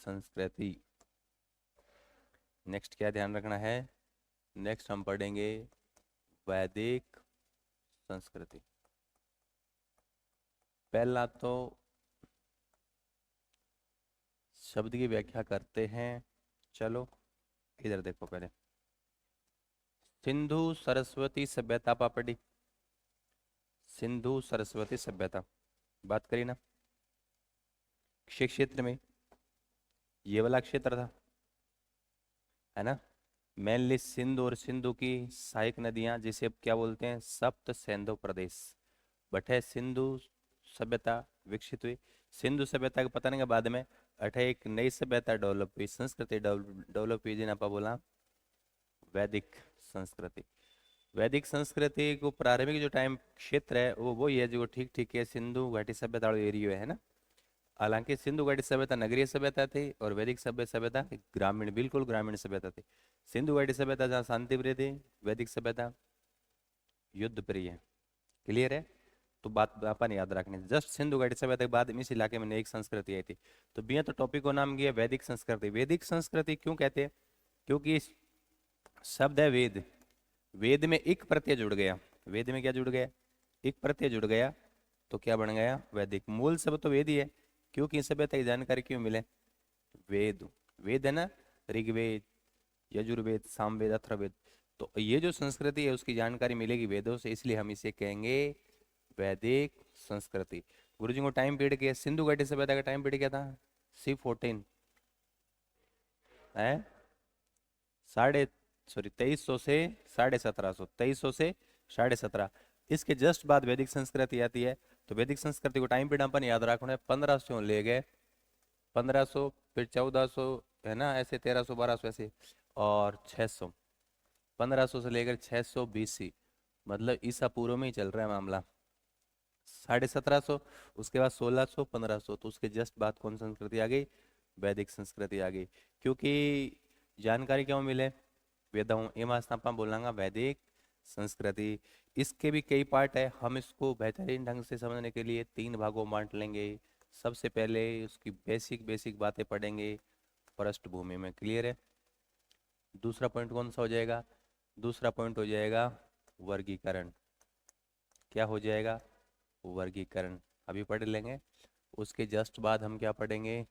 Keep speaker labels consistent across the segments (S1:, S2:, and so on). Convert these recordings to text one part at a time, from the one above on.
S1: संस्कृति। नेक्स्ट क्या ध्यान रखना है? नेक्स्ट हम पढ़ेंगे वैदिक संस्कृति। पहला तो शब्द की व्याख्या करते हैं। चलो इधर देखो पहले। सिंधु सरस्वती सभ्यता पड़ी। सिंधु सरस्वती सभ्यता बात करी ना। क्षेत्र में ये वाला क्षेत्र था, है ना। मेनली सिंधु और सिंधु की सहायक नदियां, जिसे अब क्या बोलते हैं, सप्त सिंधु प्रदेश। बट है सिंधु सभ्यता विकसित हुई। सिंधु सभ्यता के पतन के बाद में अठे एक नई सभ्यता डेवलप हुई, संस्कृति डेवलप हुई, जिन्हें आप बोला वैदिक संस्कृति। वैदिक संस्कृति को प्रारंभिक जो टाइम क्षेत्र है वो वही है जो ठीक ठीक है सिंधु घाटी सभ्यता वाला एरिया है ना। हालांकि सिंधु घाटी सभ्यता नगरीय सभ्यता थी और वैदिक सभ्यता ग्रामीण, बिल्कुल ग्रामीण सभ्यता थी। सिंधु घाटी सभ्यता जहाँ शांति प्रिय थी, वैदिक सभ्यता युद्ध प्रिय है। क्लियर है? तो बात अपन याद रखनी, जस्ट सिंधु घाटी सभ्यता के बाद में इस इलाके में एक संस्कृति आई थी। तो बिया तो टॉपिक को नाम किया वैदिक संस्कृति। वैदिक संस्कृति क्यों कहते हैं? क्योंकि शब्द है वेद, वेद में एक प्रत्यय जुड़ गया। वेद में क्या जुड़ गया? एक प्रत्यय जुड़ गया, तो क्या बन गया? वैदिक। मूल शब्द तो वेद ही है, क्योंकि सभ्यता की जानकारी क्यों मिले? वेद। वेद है ना, ऋग्वेद, यजुर्वेद, सामवेद, अथर्ववेद। तो ये जो संस्कृति है उसकी जानकारी मिलेगी वेदों से, इसलिए हम इसे कहेंगे वैदिक संस्कृति। गुरु जी को टाइम पीरियड क्या? सिंधु घाटी सभ्यता का टाइम पीरियड क्या था? C14 है, साढ़े 2300 से 1750, 2300 से 1750। इसके जस्ट बाद वैदिक संस्कृति आती है। तो वैदिक संस्कृति को टाइम पीरियड अपन याद रखना है, 1500 ले गए, 1500 फिर 1400, है ना, ऐसे 1300 1200 ऐसे, और 600। 1500 से लेकर 600 BC, मतलब ईसा पूर्व में ही चल रहा है मामला। 1750, उसके बाद 1600, 1500, तो उसके जस्ट बाद कौन संस्कृति आ गई? वैदिक संस्कृति आ गई। क्योंकि जानकारी क्यों मिले? वेदों एमास्तापा बोलांगा वैदिक संस्कृति। इसके भी कई पार्ट है, हम इसको बेहतरीन ढंग से समझने के लिए 3 भागों में बांट लेंगे। सबसे पहले उसकी बेसिक बेसिक बातें पढ़ेंगे पृष्ठभूमि में। क्लियर है? दूसरा पॉइंट कौन सा हो जाएगा? दूसरा पॉइंट हो जाएगा वर्गीकरण। क्या हो जाएगा? वर्गीकरण अभी पढ़ लेंगे। उसके जस्ट बाद हम क्या पढ़ेंगे?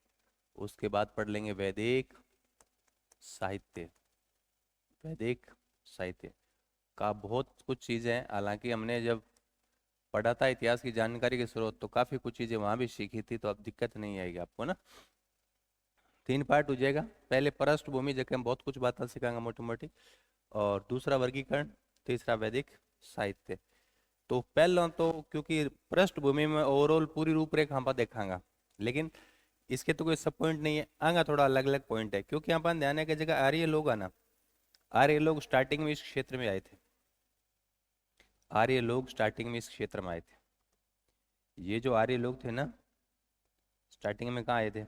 S1: उसके बाद पढ़ लेंगे वैदिक साहित्य। वैदिक साहित्य का बहुत कुछ चीज़ें हैं, हालांकि हमने जब पढ़ा था इतिहास की जानकारी के स्रोत तो काफ़ी कुछ चीज़ें वहाँ भी सीखी थी, तो अब दिक्कत नहीं आएगी आपको ना। 3 पार्ट हो जाएगा। पहले पृष्ठभूमि जगह हम बहुत कुछ बातें सीखेंगे मोटी मोटी, और दूसरा वर्गीकरण, तीसरा वैदिक साहित्य। तो पहला तो क्योंकि पृष्ठभूमि में ओवरऑल पूरी रूपरेखा हम देखांगा, लेकिन इसके तो कोई सब पॉइंट नहीं है, आगा थोड़ा अलग अलग पॉइंट है। क्योंकि यहाँ पर ध्यान है कि जगह आर्य लोग आना, आर्य लोग स्टार्टिंग में इस क्षेत्र में आए थे। आर्य लोग स्टार्टिंग में इस क्षेत्र में आए थे। ये जो आर्य लोग थे ना, स्टार्टिंग में कहाँ आए थे?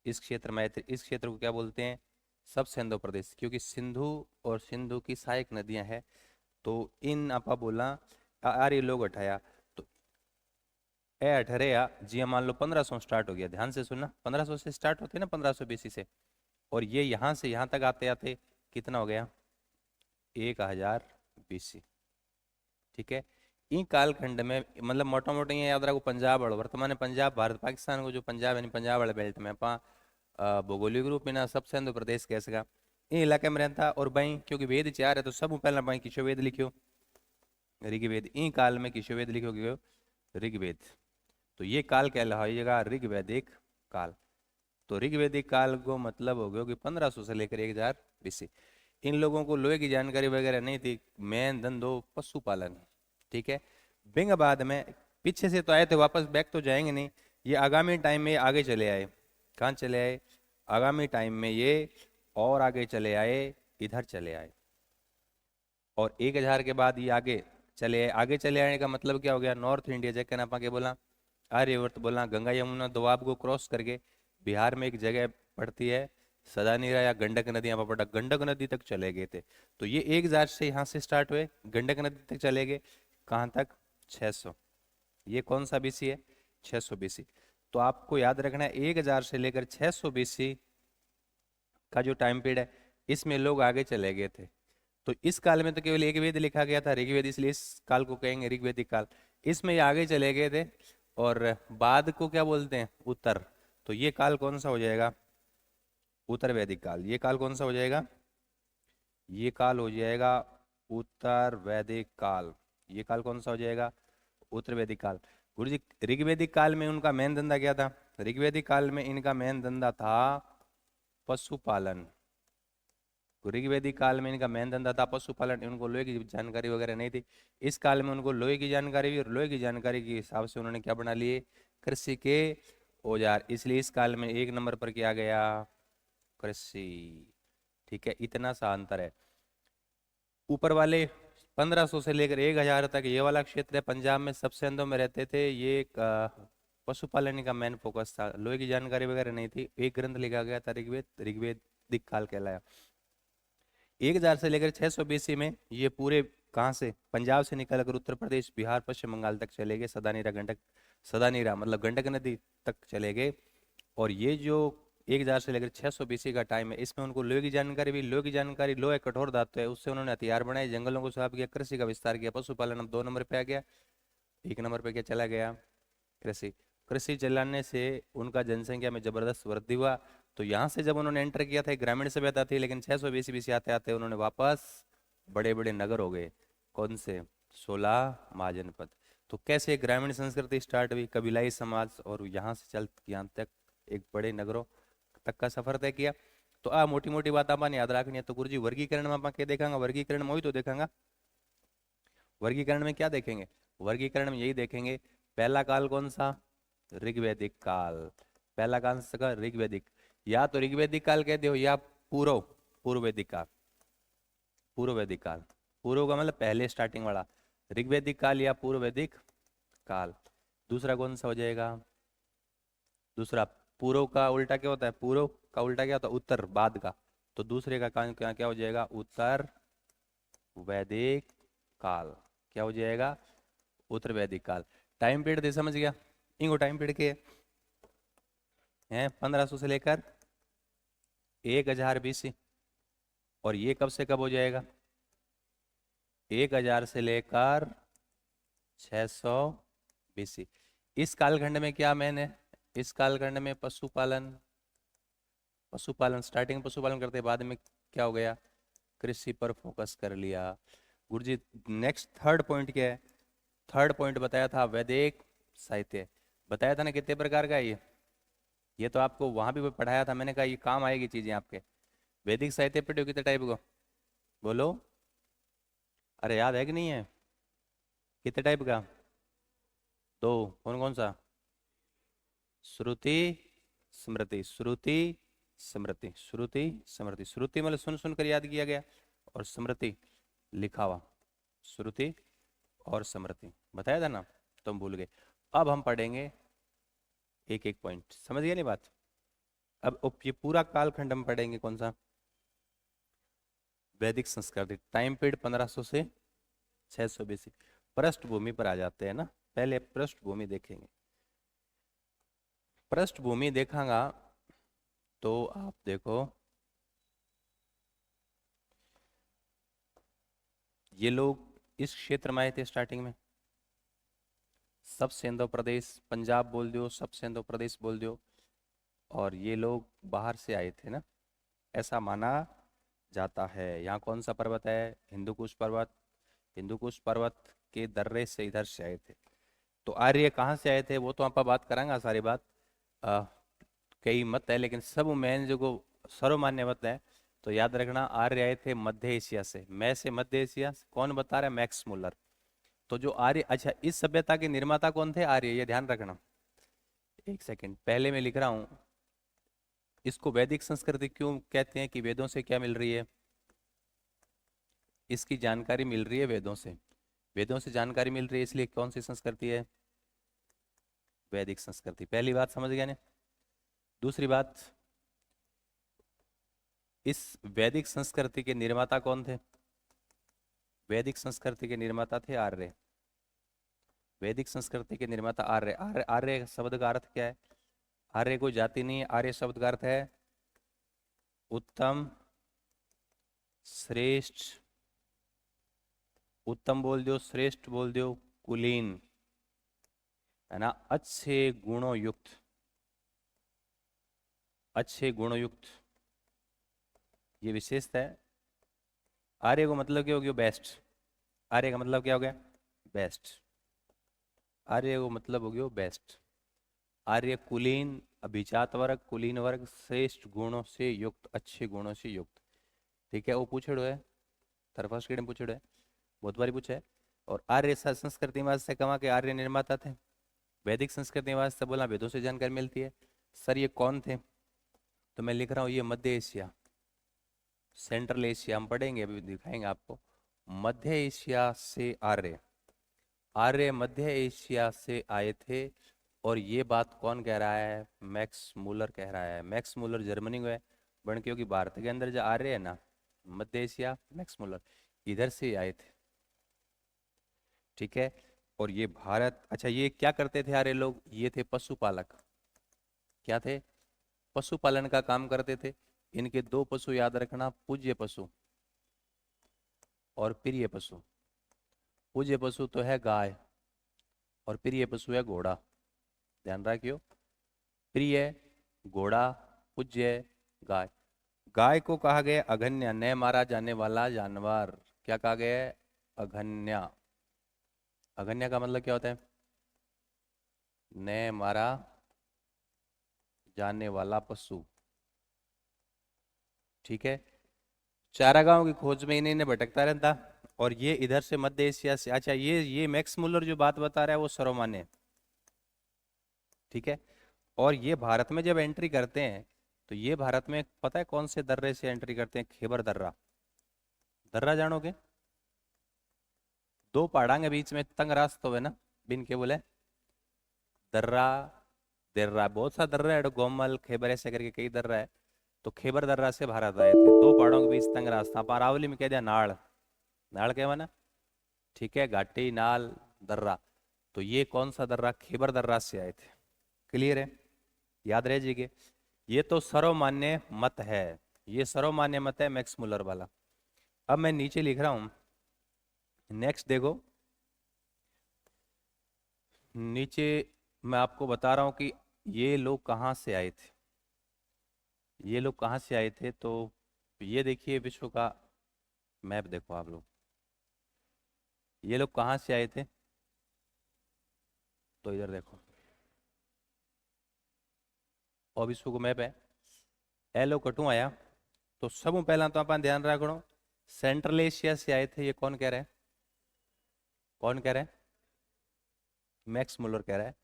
S1: इस क्षेत्र में आए थे। इस क्षेत्र को क्या बोलते हैं? सब सिंधु प्रदेश, क्योंकि सिंधु और सिंधु की सहायक नदियां हैं। तो इन आपा बोला आर्य लोग उठाया। तो ए अठरेया जी मान लो 1500 स्टार्ट हो गया, ध्यान से सुनना, 1500 से स्टार्ट होते हैं ना, 1500 BC से, और ये यहाँ से यहाँ तक आते आते कितना हो गया? 1000 BC। ठीक है। इन कालखंड में मतलब मोटा मोटा ये याद रखो, पंजाब और वर्तमान पंजाब भारत पाकिस्तान को जो पंजाब यानी पंजाब वाले बेल्ट में अपा भौगोलिक रूप में ना सबसे सिंधु प्रदेश कह सका, इन इलाके में रहता। और भाई क्योंकि वेद 4 है तो सब पहला भाई किशो वेद लिखियो, ऋग्वेद। इन काल में किशो वेद लिखो गयो, ऋग्वेद। तो ये काल कहलाएगा ऋग्वैदिक काल। तो ऋग्वैदिक काल को मतलब हो गया कि 1500 से लेकर 1000 BC। इन लोगों को लोहे की जानकारी वगैरह नहीं थी, मेन धंधो पशुपालन। ठीक है। बिंग बाद में पीछे से तो आए थे, वापस बैक तो जाएंगे नहीं, ये आगामी टाइम में आगे चले आए। कहाँ चले आए? आगामी टाइम में ये और आगे चले आए, इधर चले आए। और 1000 के बाद ये आगे चले आए। आगे चले आने का मतलब क्या हो गया? नॉर्थ इंडिया जगह ना क्या बोला? आर्यवर्त बोला। गंगा यमुना दोआब को क्रॉस करके बिहार में एक जगह पड़ती है सदानीरा या गंडक नदी, यहाँ पर पड़ा, गंडक नदी तक चले गए थे। तो ये 1000 से यहाँ से स्टार्ट हुए, गंडक नदी तक चले गए, कहाँ तक? 600। ये कौन सा BC है? 600 BC। तो आपको याद रखना है 1000 से लेकर 600 बीसी का जो टाइम पीरियड है, इसमें लोग आगे चले गए थे। तो इस काल में तो केवल एक वेद लिखा गया था, ऋग्वेद, इसलिए इस काल को कहेंगे ऋग्वेदिक काल। इसमें ये आगे चले गए थे, और बाद को क्या बोलते हैं, उत्तर। तो ये काल कौन सा हो जाएगा, उत्तर वैदिक काल। ये काल कौन सा हो जाएगा, ये काल हो जाएगा उत्तर वैदिक काल। ये काल कौन सा हो जाएगा, उत्तर वैदिक काल। गुरु जी, ऋग्वेदिक काल में उनका मेन धंधा क्या था, ऋग्वेदिक काल में इनका मेन धंधा था पशुपालन। ऋग्वेदिक काल में इनका मेन धंधा था पशुपालन, उनको लोहे की जानकारी वगैरह नहीं थी। इस काल में उनको लोहे की जानकारी भी, और लोहे की जानकारी के हिसाब से उन्होंने क्या बना लिए, कृषि के औजार। इसलिए इस काल में एक नंबर पर क्या गया, कृषि। ठीक है, इतना सा अंतर है। ऊपर वाले 1500 से लेकर 1000 तक ये वाला क्षेत्र है, पंजाब में सबसे अंदर में रहते थे। ये एक पशुपालन का मेन फोकस था, लोहे की जानकारी वगैरह नहीं थी। एक ग्रंथ लिखा गया था ऋग्वेद, ऋग्वेदिक काल कहलाया। 1000 से लेकर 600 बीसी में ये पूरे कहाँ से, पंजाब से निकलकर उत्तर प्रदेश, बिहार, पश्चिम बंगाल तक चले गए। सदानीरा गंडक, सदानीरा मतलब गंडक नदी तक चले गए। और ये जो 1000 से लेकर 600 बीसी का टाइम है, इसमें उनको लोहे की जानकारी भी, लोहे की जानकारी, लोहे कठोर धातु है, उससे उन्होंने हथियार बनाए, जंगलों को साफ किया, कृषि का विस्तार किया। पशुपालन अब 2 नंबर पे आ गया। 1 नंबर पे क्या चला गया, कृषि। कृषि चलाने से उनका जनसंख्या में जबरदस्त वृद्धि हुआ। तो यहाँ से जब उन्होंने एंटर किया था, एक ग्रामीण सभ्यता थी, लेकिन 600 बीसी बीसी आते आते उन्होंने वापस बड़े बड़े नगर हो गए। कौन से, 16 महाजनपद। तो कैसे एक ग्रामीण संस्कृति स्टार्ट हुई, कबीलाई समाज, और यहाँ से चल यहाँ तक एक बड़े नगरों तक का सफर तय किया। तो आ मोटी मोटी बात अपन याद रखनी है। तो गुरुजी वर्गीकरण में आप क्या देखांगा, वर्गीकरण में वही तो देखांगा। वर्गीकरण में क्या देखेंगे, वर्गीकरण में यही देखेंगे, पहला काल कौन सा, ऋग्वैदिक काल। पहला काल का ऋग्वैदिक, या तो ऋग्वैदिक काल कहते हो, या पूर्व, पूर्व वैदिक काल। पूर्व वैदिक काल, पूर्व का मतलब पहले स्टार्टिंग वाला, ऋग्वैदिक काल या पूर्व वैदिक काल। दूसरा कौन सा हो जाएगा, दूसरा पूर्व का उल्टा क्या होता है, पूर्व का उल्टा क्या होता है, उत्तर, बाद का। तो दूसरे का काल क्या क्या हो जाएगा, उत्तर वैदिक काल। क्या हो जाएगा, उत्तर वैदिक काल। टाइम पीरियड दे समझ गया, इनको टाइम पीरियड के हैं 1500 से लेकर 1000 बीसी। और ये कब से कब हो जाएगा, 1000 से लेकर 600 बीसी। इस कालखंड में क्या मैंने, इस कालखंड में पशुपालन, पशुपालन स्टार्टिंग पशुपालन करते, बाद में क्या हो गया, कृषि पर फोकस कर लिया। गुरुजी नेक्स्ट थर्ड पॉइंट क्या है, थर्ड पॉइंट बताया था वैदिक साहित्य। बताया था ना कितने प्रकार का है ये तो आपको वहां भी पढ़ाया था मैंने, कहा ये काम आएगी चीजें आपके। वैदिक साहित्य पढ़े हो कितने टाइप को, बोलो, अरे याद है कि नहीं है, कितने टाइप का, दो, कौन कौन सा, श्रुति स्मृति, श्रुति स्मृति, श्रुति स्मृति। श्रुति मतलब सुन सुन कर याद किया गया, और स्मृति लिखा हुआ, श्रुति और स्मृति बताया था ना, तुम भूल गए। अब हम पढ़ेंगे एक एक पॉइंट, समझ गया नहीं बात। अब ये पूरा कालखंड हम पढ़ेंगे कौन सा, वैदिक संस्कृति। टाइम पीरियड 1500 से 600 बीसी। पृष्ठभूमि पर आ जाते हैं ना, पहले पृष्ठभूमि देखेंगे। पृष्ठभूमि देखांगा तो आप देखो, ये लोग इस क्षेत्र में आए थे स्टार्टिंग में, सब सिंधु प्रदेश, पंजाब बोल दो, सब सिंधु प्रदेश बोल दो। और ये लोग बाहर से आए थे ना, ऐसा माना जाता है। यहाँ कौन सा पर्वत है, हिंदुकुश पर्वत। हिंदुकुश पर्वत के दर्रे से इधर से आए थे। तो आर्य कहाँ से आए थे वो तो आप बात करांगा सारी बात। अ, कई मत है, लेकिन सब मेन जो सर्वमान्य मत है, तो याद रखना आर्य आए थे मध्य एशिया से। मैं से मध्य एशिया, कौन बता रहा है, मैक्स मुलर। तो जो आर्य, अच्छा इस सभ्यता के निर्माता कौन थे, आर्य, ये ध्यान रखना। एक सेकंड पहले मैं लिख रहा हूं, इसको वैदिक संस्कृति क्यों कहते हैं, कि वेदों से क्या मिल रही है, इसकी जानकारी मिल रही है वेदों से। वेदों से जानकारी मिल रही है, इसलिए कौन सी संस्कृति है, वैदिक संस्कृति। पहली बात समझ गया ना। दूसरी बात, इस वैदिक संस्कृति के निर्माता कौन थे, वैदिक संस्कृति के निर्माता थे आर्य। वैदिक संस्कृति के निर्माता आर्य। आर्य, आर्य शब्द का अर्थ क्या है, आर्य कोई जाति नहीं, आर्य शब्द का अर्थ है उत्तम, श्रेष्ठ, उत्तम बोल दो, श्रेष्ठ बोल दो, कुलीन, है ना, अच्छे गुणों युक्त, अच्छे गुणों युक्त, ये विशेषता है। आर्य को मतलब क्या हो गया? बेस्ट। आर्य का मतलब क्या हो गया? बेस्ट। आर्य को मतलब हो गया बेस्ट। आर्य कुलीन, अभिजात वर्ग, कुलीन वर्ग, श्रेष्ठ गुणों से युक्त, अच्छे गुणों से युक्त। ठीक है, वो पूछेड़ो है, तरफा स्टेडियम पूछेड़ो है, बहुत बारी पूछा है। और आर्य संस्कृति वास्ते कमा के आर्य निर्माता थे। वैदिक संस्कृति वास्ते बोला वेदों से जानकारी मिलती है। सर ये कौन थे? तो मैं लिख रहा हूँ ये मध्य एशिया, सेंट्रल एशिया हम पढ़ेंगे, अभी दिखाएंगे आपको। मध्य एशिया से आर्य, आर्य मध्य एशिया से आए थे। और ये बात कौन कह रहा है? मैक्स मूलर कह रहा है। मैक्स मूलर जर्मनी में बन, क्योंकि भारत के अंदर जो आर्य है ना, मध्य एशिया, मैक्स मूलर इधर से आए थे। ठीक है, और ये भारत, अच्छा ये क्या करते थे आर्य लोग? ये थे पशुपालक। क्या थे? पशुपालन का काम करते थे। इनके दो पशु याद रखना, पूज्य पशु और प्रिय पशु। पूज्य पशु तो है गाय और प्रिय पशु है घोड़ा, ध्यान रखियो। प्रिय घोड़ा, पूज्य गाय। गाय को कहा गया अघन्या, न मारा जाने वाला जानवर। क्या कहा गया है? अघन्या। अघन्या का मतलब क्या होता है? न मारा जाने वाला पशु। ठीक है, चारागाहों की खोज में इन्हें भटकता रहता। और ये इधर से मध्य एशिया से, अच्छा ये मैक्स मुलर जो बात बता रहा है वो सर्वमान्य है। ठीक है, और ये भारत में जब एंट्री करते हैं तो ये भारत में पता है कौन से दर्रे से एंट्री करते हैं? खैबर दर्रा। दर्रा जानोगे? दो पहाड़ों के बीच में तंग रास्ता है ना, बिन के बोले दर्रा, दर्रा, बहुत सा दर्रा है, गोमल, खैबर, ऐसे करके कई दर्रा है। तो खैबर दर्रा से भारत आए थे, दो पहाड़ों के बीच तंग रास्ता। आप अरावली में कह दिया नाड़, नाड़ कहवा ना। ठीक है, घाटी, नाल, दर्रा। तो ये कौन सा दर्रा? खैबर दर्रा से आए थे। क्लियर है? याद रह जाइए। ये तो सर्वमान्य मत है, ये सर्वमान्य मत है मैक्स मुलर वाला। अब मैं नीचे लिख रहा हूं, नेक्स्ट देखो। नीचे मैं आपको बता रहा हूं कि ये लोग कहाँ से आए थे। ये लोग कहाँ से आए थे? तो ये देखिए विश्व का मैप देखो आप लोग, ये लोग कहाँ से आए थे? तो इधर देखो, और विश्व को मैप है। ए लो कटू आया। तो सब पहला तो अपन ध्यान रखो, सेंट्रल एशिया से आए थे। ये कौन कह रहा है? कौन कह रहा है? मैक्स मुलर कह रहा है।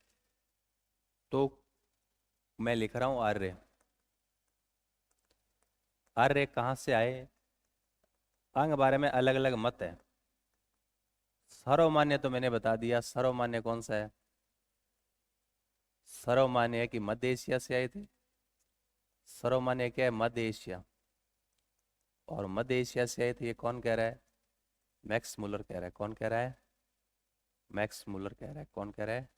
S1: तो मैं लिख रहा हूं आर्य। आर्य कहाँ से आए? अंग बारे में अलग अलग मत है। सर्वमान्य तो मैंने बता दिया, सर्वमान्य कौन सा है? सर्वमान्य है कि मध्य एशिया से आए थे। सर्वमान्य क्या है? मध्य एशिया। और मध्य एशिया से आए थे, ये कौन कह रहा है? मैक्स मुलर कह रहा है। कौन कह रहा है? मैक्स मुलर कह रहा है। कौन कह रहा है?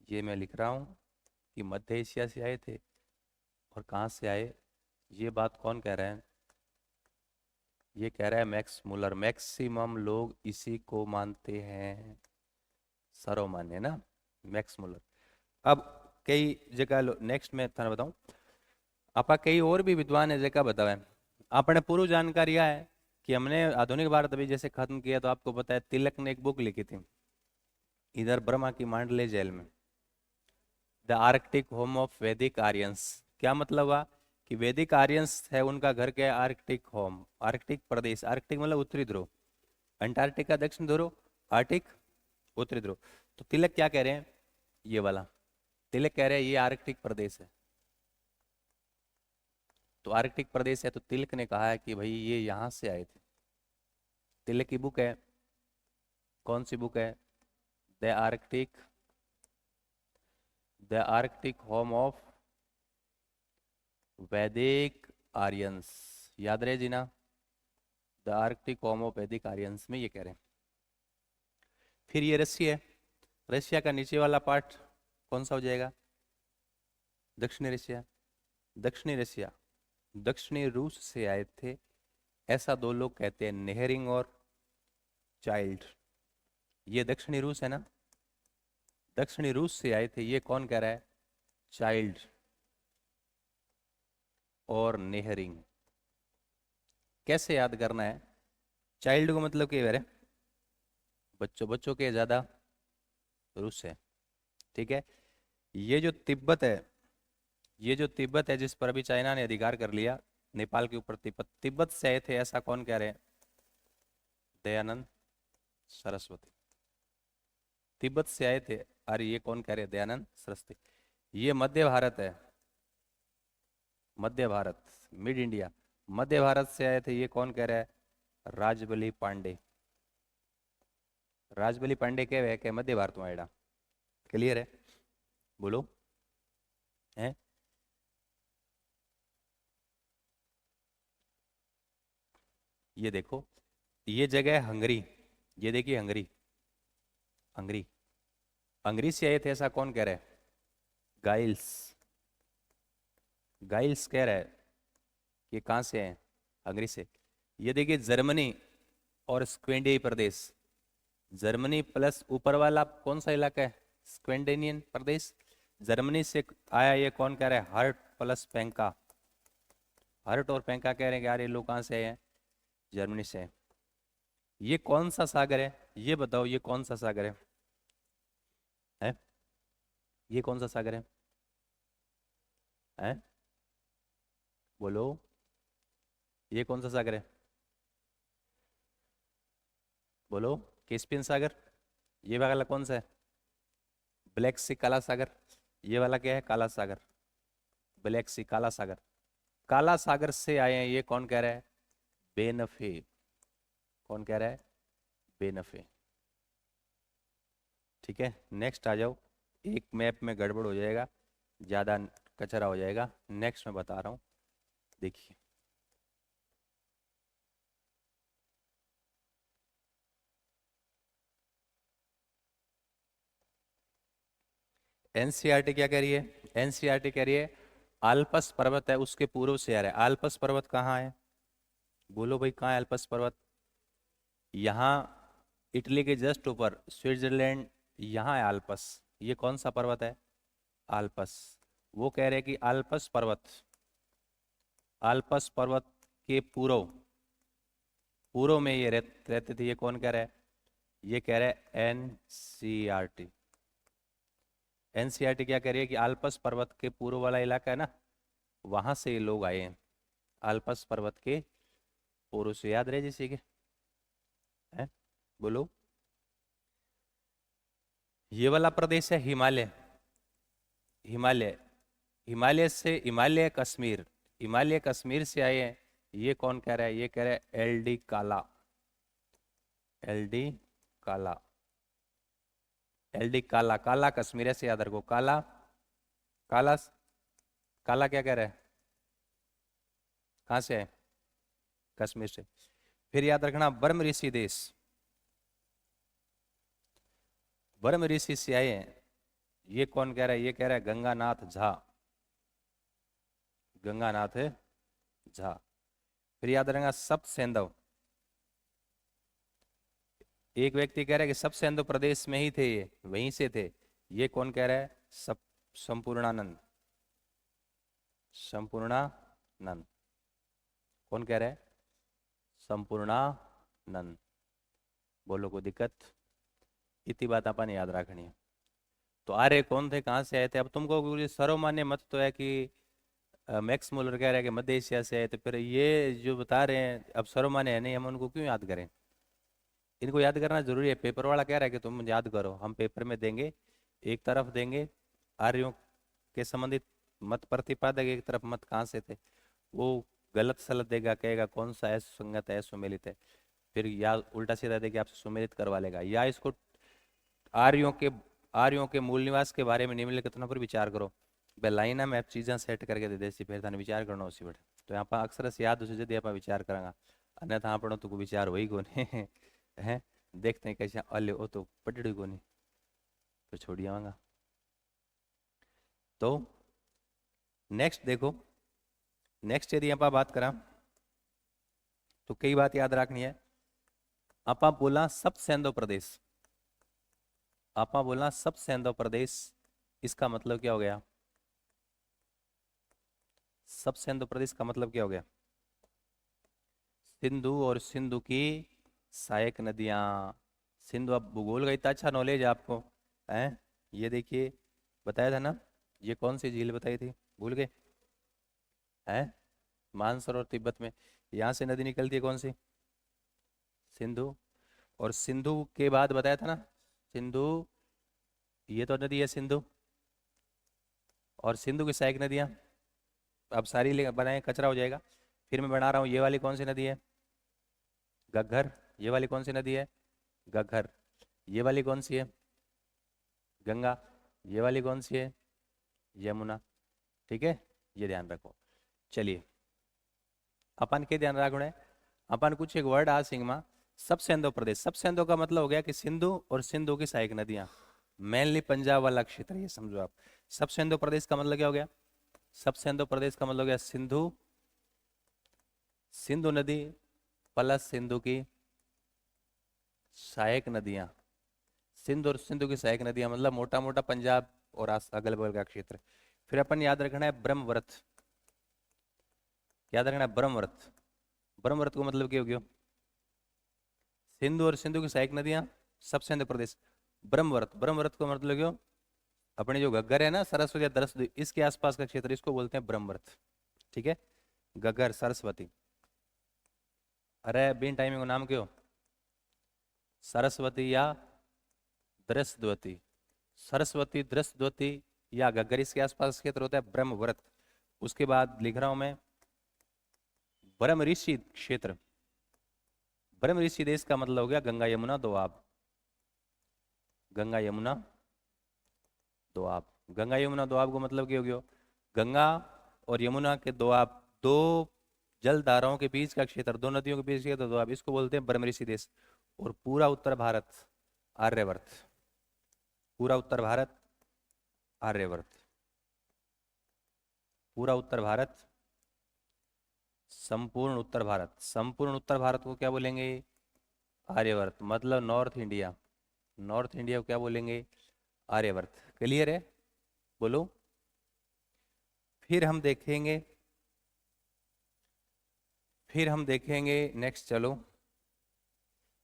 S1: ये मैं लिख रहा हूं कि मध्य एशिया से आए थे। और कहाँ से आए? ये बात कौन कह रहा है? ये कह रहा है मैक्स मुलर। मैक्सिमम लोग इसी को मानते हैं, सर्वमान्य ना, मैक्स मुलर। अब कई जगह नेक्स्ट में थाने बताऊं, आपा कई और भी विद्वान है जगह बतावे। आपने पूर्व जानकारी है कि हमने आधुनिक भारत अभी जैसे खत्म किया, तो आपको पता है तिलक ने एक बुक लिखी थी इधर ब्रह्मा की मांडले जेल में, द आर्कटिक होम ऑफ वैदिक आर्यंस। क्या मतलब हुआ? कि वैदिक आर्यंस है उनका घर क्या है? आर्कटिक होम, आर्कटिक प्रदेश। आर्कटिक मतलब उत्तरी ध्रुव, अंटार्कटिका दक्षिण ध्रुव, आर्टिक उत्तरी ध्रुव। तो तिलक क्या कह रहे हैं? ये वाला तिलक कह रहे हैं ये आर्कटिक प्रदेश है। तो आर्कटिक प्रदेश है, तो तिलक ने कहा है कि भाई ये यहां से आए थे। तिलक की बुक है, कौन सी बुक है? The Arctic, the Arctic home of वैदिक आर्यंस। याद रहे जी ना, द आर्कटिक होम ऑफ वैदिक आर्यंस में ये कह रहे हैं। फिर ये रशिया है, रशिया का नीचे वाला पार्ट कौन सा हो जाएगा? दक्षिणी रशिया, दक्षिणी रशिया, दक्षिणी रूस से आए थे, ऐसा दो लोग कहते हैं, नेहरिंग और चाइल्ड। ये दक्षिणी रूस है ना, दक्षिणी रूस से आए थे, ये कौन कह रहा है? चाइल्ड और नेहरिंग। कैसे याद करना है? चाइल्ड को मतलब क्या है? बच्चों, बच्चों के ज्यादा रूस है, ठीक है। ये जो तिब्बत है, ये जो तिब्बत है जिस पर अभी चाइना ने अधिकार कर लिया, नेपाल के ऊपर तिब्बत, तिब्बत से आए थे ऐसा कौन कह रहे हैं? दयानंद सरस्वती। तिब्बत से आए थे, अरे ये कौन कह रहे हैं? दयानंद सरस्वती। ये मध्य भारत है, मध्य भारत, मिड इंडिया, मध्य भारत से आए थे, ये कौन कह रहा है? राजबली पांडे। राजबली पांडे कह रहे हैं मध्य भारत में आएगा। क्लियर है? बोलो है? ये देखो, ये जगह है हंगरी, ये देखिए हंगरी, हंगरी, हंगरी से आए थे ऐसा कौन कह रहा है? गाइल्स, गाइल्स कह रहा है कि कहाँ से हैं? हंगरी से। ये देखिए जर्मनी और स्क्वेंडियाई प्रदेश, जर्मनी प्लस ऊपर वाला कौन सा इलाका है? स्क्वेंडेनियन प्रदेश। जर्मनी से आया, ये कौन कह रहा है? Hurt plus पेंका। हर्ट और पेंका कह रहे हैं कि यार ये लोग कहाँ से आए हैं? जर्मनी से। ये कौन सा सागर है? ये बताओ, ये कौन सा सागर है? ये कौन सा सागर है? बोलो, ये कौन सा सागर है? बोलो, कैस्पियन सागर। ये वाला कौन सा है? ब्लैक सी, काला सागर। ये वाला क्या है? काला सागर, ब्लैक सी, काला सागर। काला सागर से आए हैं, ये कौन कह रहा है? बेनफे। कौन कह रहा है? बेनफे। ठीक है, नेक्स्ट आ जाओ। एक मैप में गड़बड़ हो जाएगा, ज्यादा कचरा हो जाएगा, नेक्स्ट मैं बता रहा हूं, देखिए। एनसीईआरटी क्या कह रही है? एनसीईआरटी कह रही है आल्पस पर्वत है उसके पूर्व से आ रहा है। आल्पस पर्वत कहाँ है? बोलो भाई, कहाँ है आल्पस पर्वत? यहाँ इटली के जस्ट ऊपर स्विट्जरलैंड, यहाँ है आल्पस। ये कौन सा पर्वत है? आल्पस। वो कह रहे हैं कि आल्पस पर्वत, आल्पस पर्वत के पूर्व, पूर्व में ये रहते थे। ये कौन कह रहा है? ये कह रहा है एनसीईआरटी। एनसीईआरटी क्या कह रही है कि आल्पस पर्वत के पूर्व वाला इलाका है ना, वहां से ये लोग आए हैं। आल्पस पर्वत के पूर्व से, याद रहे जैसे के है। बोलो, ये वाला प्रदेश है हिमालय, हिमालय, हिमालय से, हिमालय कश्मीर, हिमालय कश्मीर से आए हैं। ये कौन कह रहा है? ये कह रहा है एलडी काला, एलडी काला, एलडी काला, काला कश्मीर, ऐसे याद रखो। काला, काला, काला क्या कह रहा है? कहां से है? कश्मीर से। फिर याद रखना बर्म ऋषि देश, बर्म ऋषि से आए हैं। ये कौन कह रहा है? ये कह रहा है गंगानाथ झा, गंगानाथ झा। फिर याद रखना सप्त सेंधव, एक व्यक्ति कह रहा है कि सब सेंधु प्रदेश में ही थे, ये वहीं से थे। ये कौन कह रहा है? सब, संपूर्णानंद, संपूर्णानंद। कौन कह रहा है? संपूर्णानंद। बोलो, कोई दिक्कत? इतनी बात अपन याद रखनी है। तो आर्य कौन थे, कहाँ से आए थे? अब तुमको पूरी सर्वमान्य मत तो है कि मैक्स मुलर कह रहा है कि मध्य एशिया से आए, तो फिर ये जो बता रहे हैं अब सर्वमान्य है नहीं, हम उनको क्यों याद करें? इनको याद करना जरूरी है। पेपर वाला कह रहा है कि तुम याद करो, हम पेपर में देंगे, एक तरफ देंगे आर्यों के संबंधित मत प्रतिपादक, एक तरफ मत कहाँ से थे। वो गलत सलत देगा, कहेगा कौन सा है सुसंगत है, सुमेलित है, फिर या उल्टा सीधा देके आपसे सुमेलित करवा लेगा। या इसको आर्यों के, आर्यों के मूल निवास के बारे में निम्नलिखित पर विचार करो। लाइन में आप चीज़ें सेट करके दे देसी, फिर थाने विचार करना उसी बड़े। तो यहाँ पर अक्सर से याद उसे जल्दी आप विचार करेंगे, अन्यथा आप तो विचार वही को नहीं है। देखते हैं कैसे अल्ले हो तो पटड़ी को नहीं, तो छोड़ आवांगा। तो नेक्स्ट देखो, नेक्स्ट यदि आप बात करा तो कई बात याद रखनी है। आपा बोला सब सेंधो प्रदेश, आपा बोला सब सेंधो प्रदेश, इसका मतलब क्या हो गया? सब सेंधो प्रदेश का मतलब क्या हो गया? सिंधु और सिंधु की सहायक नदियां। सिंधु, अब भूगोल का इतना अच्छा नॉलेज है आपको, है? ये देखिए, बताया था ना, ये कौन सी झील बताई थी, भूल गए? है मानसरोवर तिब्बत में, यहाँ से नदी निकलती है कौन सी? सिंधु। और सिंधु के बाद बताया था ना, सिंधु, ये तो नदी है सिंधु, और सिंधु की सहायक नदियां, अब सारी बनाए कचरा हो जाएगा। फिर मैं बना रहा हूँ, ये वाली कौन सी नदी है? घग्गर। ये वाली कौन सी नदी है? घग्गर। ये वाली कौन सी है? गंगा। ये वाली कौन सी है? यमुना। ठीक है, ये ध्यान रखो। चलिए, अपन के ध्यान रखना है, अपन कुछ एक वर्ड आ सिंगमा, सब सेंधो प्रदेश। सब सेंधो का मतलब हो गया कि सिंधु और सिंधु की सहायक नदियां, मेनली पंजाब वाला क्षेत्र, ये समझो आप। सब सेंधो प्रदेश का मतलब क्या हो गया? सब सेंधो प्रदेश का मतलब हो गया सिंधु, सिंधु नदी प्लस सिंधु की सहायक नदियां। सिंधु और सिंधु की सहायक नदियां मतलब मोटा मोटा पंजाब और अगल बगल का क्षेत्र। फिर अपन याद रखना है ब्रह्मवृत, याद रखना है ब्रह्मवृत। ब्रह्मवृत को मतलब क्या हो गया? सिंधु और सिंधु की सहायक नदियां, सब सिंधु प्रदेश। ब्रह्मवृत, ब्रह्मवृत को मतलब क्यों? अपने जो घग्गर है ना, सरस्वती या दरस्वती, इसके आसपास का क्षेत्र, इसको बोलते हैं ब्रह्मवृत। ठीक है, घग्गर सरस्वती। अरे बिन टाइमिंग को नाम क्यों? सरस्वती या दृष्टवती, सरस्वती दृष्टवती या घग्गर, इसके आसपास क्षेत्र होता है ब्रह्मवृत। उसके बाद लिख रहा हूं मैं ब्रह्म ऋषि क्षेत्र। ब्रह्म ऋषि देश का मतलब हो गया गंगा यमुना दोआब, गंगा यमुना दोआब। गंगा यमुना दोआब को मतलब क्या हो गया? गंगा और यमुना के दोआब, दो जल धाराओं के बीच का क्षेत्र, दो नदियों के बीच का दोआब, इसको बोलते हैं ब्रह्म ऋषि देश। और पूरा उत्तर भारत आर्यवर्त, पूरा उत्तर भारत आर्यवर्त, पूरा उत्तर भारत, संपूर्ण उत्तर भारत, संपूर्ण उत्तर भारत को क्या बोलेंगे? आर्यवर्त। मतलब नॉर्थ इंडिया, नॉर्थ इंडिया को क्या बोलेंगे? आर्यवर्त। क्लियर है? बोलो। फिर हम देखेंगे, फिर हम देखेंगे नेक्स्ट, चलो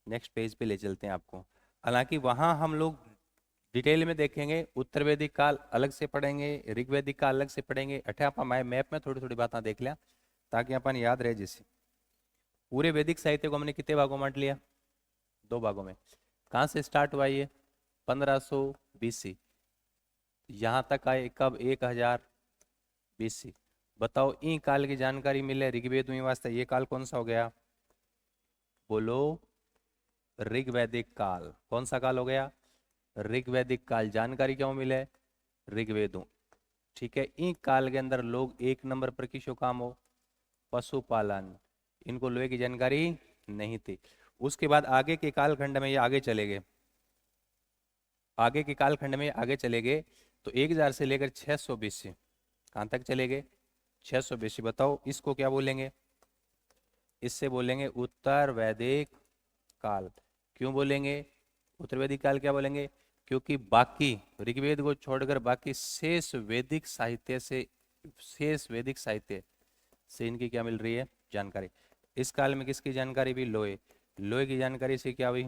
S1: नेक्स्ट पेज पे ले चलते हैं आपको। हालांकि वहां हम लोग डिटेल में देखेंगे, उत्तर वैदिक काल अलग से पढ़ेंगे, ऋग्वैदिक काल अलग से पढ़ेंगे। अठा आप मैप में थोड़ी थोड़ी बातें देख लिया ताकि अपन याद रहे। जैसे पूरे वैदिक साहित्य को हमने कितने भागों में बांट लिया? दो भागों में। कहाँ से स्टार्ट हुआ ये? 1500 BC, यहाँ तक आए कब? 1000 BC। बताओ, ई काल की जानकारी मिले ऋग्वेद में वास्ते, ये काल कौन सा हो गया? बोलो, ऋग्वैदिक काल। कौन सा काल हो गया? ऋग्वैदिक काल। जानकारी क्यों मिले? ऋग्वेदों। ठीक है, ई काल के अंदर लोग एक नंबर पर किसो काम हो? पशुपालन। इनको लोहे की जानकारी नहीं थी। उसके बाद आगे के कालखंड में ये आगे चले गए, आगे के कालखंड में आगे चले गए तो 1000 से लेकर 600 BC, कहाँ तक चले गए? 600 BC। बताओ इसको क्या बोलेंगे? इससे बोलेंगे उत्तर वैदिक काल। क्यों बोलेंगे उत्तर वैदिक काल? क्या बोलेंगे? क्योंकि बाकी ऋग्वेद को छोड़कर बाकी शेष वैदिक साहित्य से, शेष वैदिक साहित्य से इनकी क्या मिल रही है? जानकारी। इस काल में किसकी जानकारी भी? लोहे। लोहे की जानकारी से क्या हुई?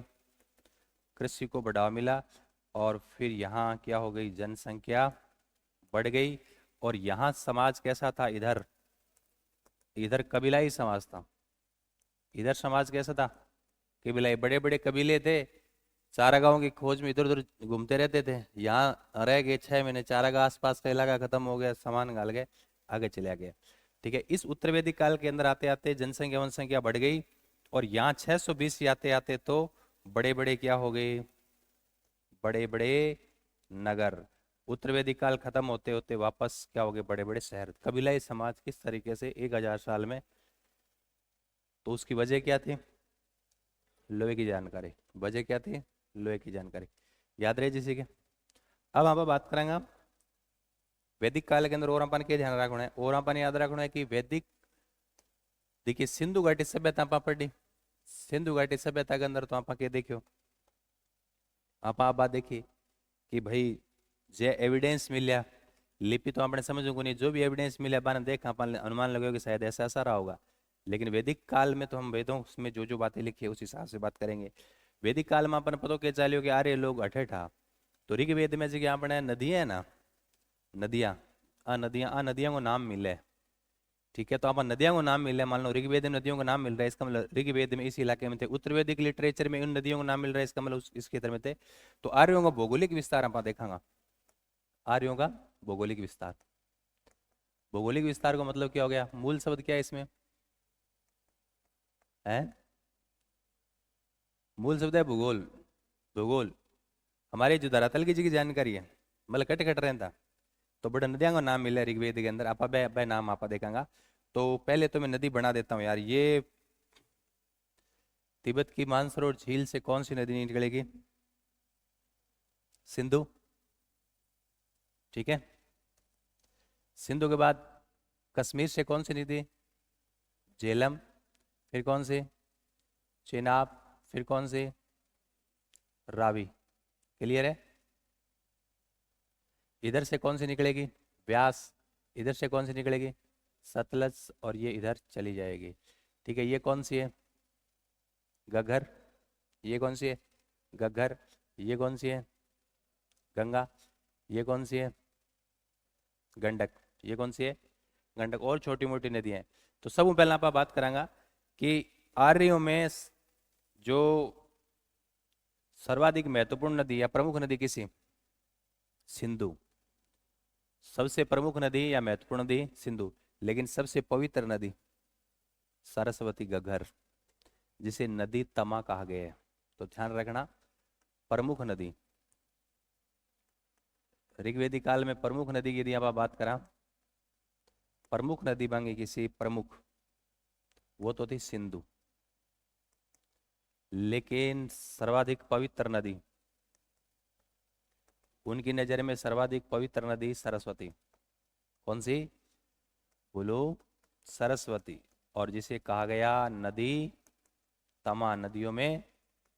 S1: कृषि को बढ़ावा मिला, और फिर यहाँ क्या हो गई? जनसंख्या बढ़ गई। और यहाँ समाज कैसा था? इधर, इधर कबीलाई समाज था। इधर समाज कैसा था? कबीलाई, बड़े बड़े कबीले थे, चारागाहों की खोज में इधर उधर घूमते रहते थे। यहाँ रह गए 6 महीने, चारागाह आसपास का इलाका खत्म हो गया, सामान गाल गए, आगे चला गया। ठीक है, इस उत्तर वैदिक काल के अंदर आते आते जनसंख्या वनसंख्या बढ़ गई, और यहाँ 620 आते आते तो बड़े बड़े क्या हो गए? बड़े बड़े नगर। उत्तर वैदिक काल खत्म होते होते वापस क्या हो गए? बड़े बड़े शहर। कबीलाई समाज किस तरीके से 1000 साल में, तो उसकी वजह क्या थी? लोहे की जानकारी। वजह क्या थी? लोहे की जानकारी। याद रहे जिसे के। अब हम बात करेंगे वैदिक काल के अंदर और अपन के ध्यान रखना है, और अपन याद रखना है कि वैदिक, देखिए सिंधु घाटी सभ्यता आप पढ़ी, सिंधु घाटी सभ्यता के अंदर तो आप के देखियो, आप बात देखिए कि भाई जे एविडेंस मिलिया, लिपि तो आपने समझो को नहीं, जो भी एविडेंस मिला बाने देखा अपन अनुमान लगाओ कि शायद ऐसा ऐसा रहा होगा। लेकिन वैदिक काल में तो हम वेदों में जो जो बातें लिखी है उस हिसाब से बात करेंगे। वैदिक काल में अपन पता के चलियो कि आर्य लोग अठे था, तो ऋग्वेद में जी आपने नदियां है ना, नदियां, आ नदियां को नाम मिले, ठीक है, तो आप नदियों को नाम मिल रहा है, मान लो ऋग्वेद में नदियों का नाम मिल रहा है, इसका मतलब ऋग्वेद में इस इलाके में थे, उत्तर वैदिक लिटरेचर में उन नदियों का नाम मिल रहा है, इसका मतलब इस क्षेत्र में थे। तो आर्यों का भौगोलिक विस्तार आप देखांगा, आर्यों का भौगोलिक विस्तार, भौगोलिक विस्तार का मतलब क्या हो गया, मूल शब्द क्या है इसमें है, मूल शब्द है भूगोल, भूगोल हमारे जो धरातल की जी की जानकारी है, मतलब कट कट रहता, तो बड़ा नदियों का नाम मिला है ऋग्वेद के अंदर, आपा बे बे नाम आपा देखेंगा। तो पहले तो मैं नदी बना देता हूँ यार, ये तिब्बत की मानसरोवर झील से कौन सी नदी निकलेगी, सिंधु, ठीक है। सिंधु के बाद कश्मीर से कौन सी नदी, झेलम, फिर कौन सी, चेनाब, फिर कौन सी, रावी, क्लियर है। इधर से कौन सी निकलेगी, व्यास, इधर से कौन सी निकलेगी, सतलज, और ये इधर चली जाएगी, ठीक है। ये कौन सी है, घग्गर, ये कौन सी है, घग्गर, ये कौन सी है, गंगा, ये कौन सी है, गंडक, ये कौन सी है, गंडक, और छोटी मोटी नदियां हैं। तो सब पहले आप बात करांगा कि आर्यों में जो सर्वाधिक महत्वपूर्ण नदी या प्रमुख नदी किसी, सिंधु, सबसे प्रमुख नदी या महत्वपूर्ण नदी सिंधु, लेकिन सबसे पवित्र नदी सरस्वती, घग्गर, जिसे नदी तमा कहा गया है। तो ध्यान रखना, प्रमुख नदी, ऋग्वेदिक काल में प्रमुख नदी की यदि आप बात करा, प्रमुख नदी मांगी किसी प्रमुख, वो तो थी सिंधु, लेकिन सर्वाधिक पवित्र नदी, उनकी नजर में सर्वाधिक पवित्र नदी सरस्वती, कौन सी, बोलो, सरस्वती, और जिसे कहा गया नदी तमाम नदियों में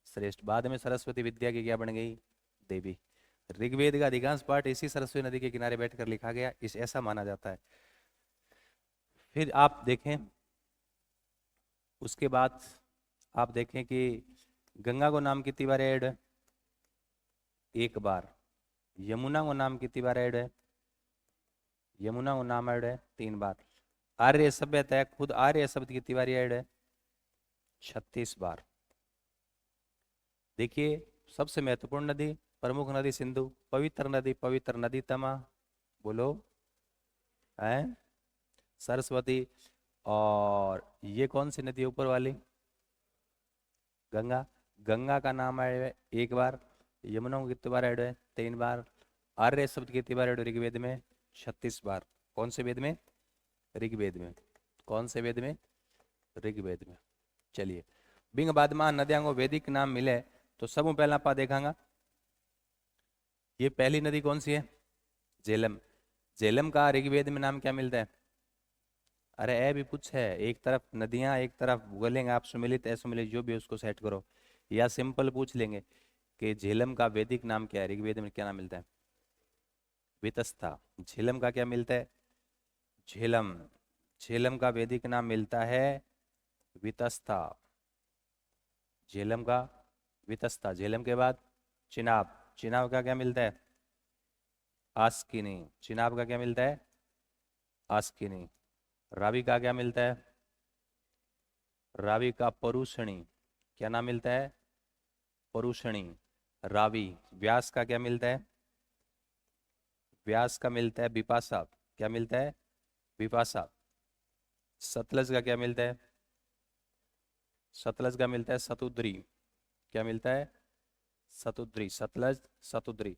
S1: श्रेष्ठ। बाद में सरस्वती विद्या की क्या बन गई, देवी। ऋग्वेद का अधिकांश पाठ इसी सरस्वती नदी के किनारे बैठकर लिखा गया, इस ऐसा माना जाता है। फिर आप देखें, उसके बाद आप देखें कि गंगा को नाम कितनी बार ऐड है, एक बार। यमुना को नाम कितनी बार ऐड है, यमुना को नाम ऐड है 3 बार। आर्य सभ्यता है, खुद आर्य शब्द कितनी बार ऐड है, 36 बार। देखिए, सबसे महत्वपूर्ण नदी, प्रमुख नदी सिंधु, पवित्र नदी तमा, बोलो, है सरस्वती, और ये कौन सी नदी है ऊपर वाली, गंगा, गंगा का नाम ऐड है 1 बार। यमुना को कितनी बार ऐड है, 3 बार। आर्य शब्द कितनी बार ऐड है ऋग्वेद में, 36 बार। कौन से वेद में, ऋग्वेद में, कौन से वेद में, ऋग्वेद में। चलिए, बिंग बाद में नदियां को वैदिक नाम मिले, तो सब पहला आप देखांगा, ये पहली नदी कौन सी है, झेलम, झेलम का ऋग्वेद में नाम क्या मिलता है, अरे ए भी कुछ है, एक तरफ नदियां एक तरफ बोलेंगे आप, सुमिलित असुमिलित जो भी उसको सेट करो, या सिंपल पूछ लेंगे कि झेलम का वैदिक नाम क्या है, ऋग्वेद में क्या नाम मिलता है, वितस्ता। झेलम का क्या मिलता है, झेलम, झेलम का वैदिक नाम मिलता है वितस्ता, झेलम का वितस्ता। झेलम के बाद चिनाब, चिनाब का क्या मिलता है, आस्किनी, चिनाब का क्या मिलता है, आस्किनी। रावी का क्या मिलता है, रावी का परुषणी, क्या नाम मिलता है, परुषणी, रावी। व्यास का क्या मिलता है, व्यास का मिलता है बिपाशा, क्या मिलता है, बिपाशा। सतलज का क्या मिलता है, सतलज का मिलता है सतुद्री, क्या मिलता है, सतुद्री, सतलज, सतुद्री।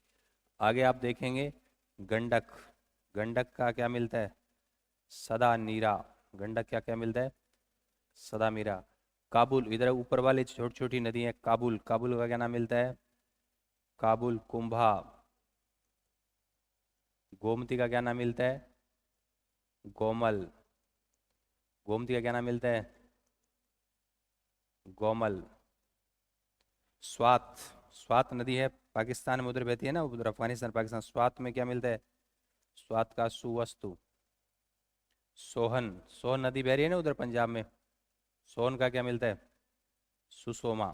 S1: आगे आप देखेंगे गंडक, गंडक का क्या मिलता है, सदा नीरा, गंडक क्या क्या मिलता है, सदा मीरा। काबुल, इधर ऊपर वाली छोटी छोटी नदी है, काबुल, काबुल का क्या नाम मिलता है, काबुल, कुंभा, गोमती का क्या नाम मिलता है? गोमल। गोमती का क्या नाम मिलता है? गोमल। स्वात। स्वात नदी है पाकिस्तान में, उधर बहती है ना, उधर अफगानिस्तान पाकिस्तान। स्वात में क्या मिलता है? स्वात का सुवस्तु। सोहन। सोहन नदी बह रही है ना उधर पंजाब में, सोहन का क्या मिलता है? सुषोमा।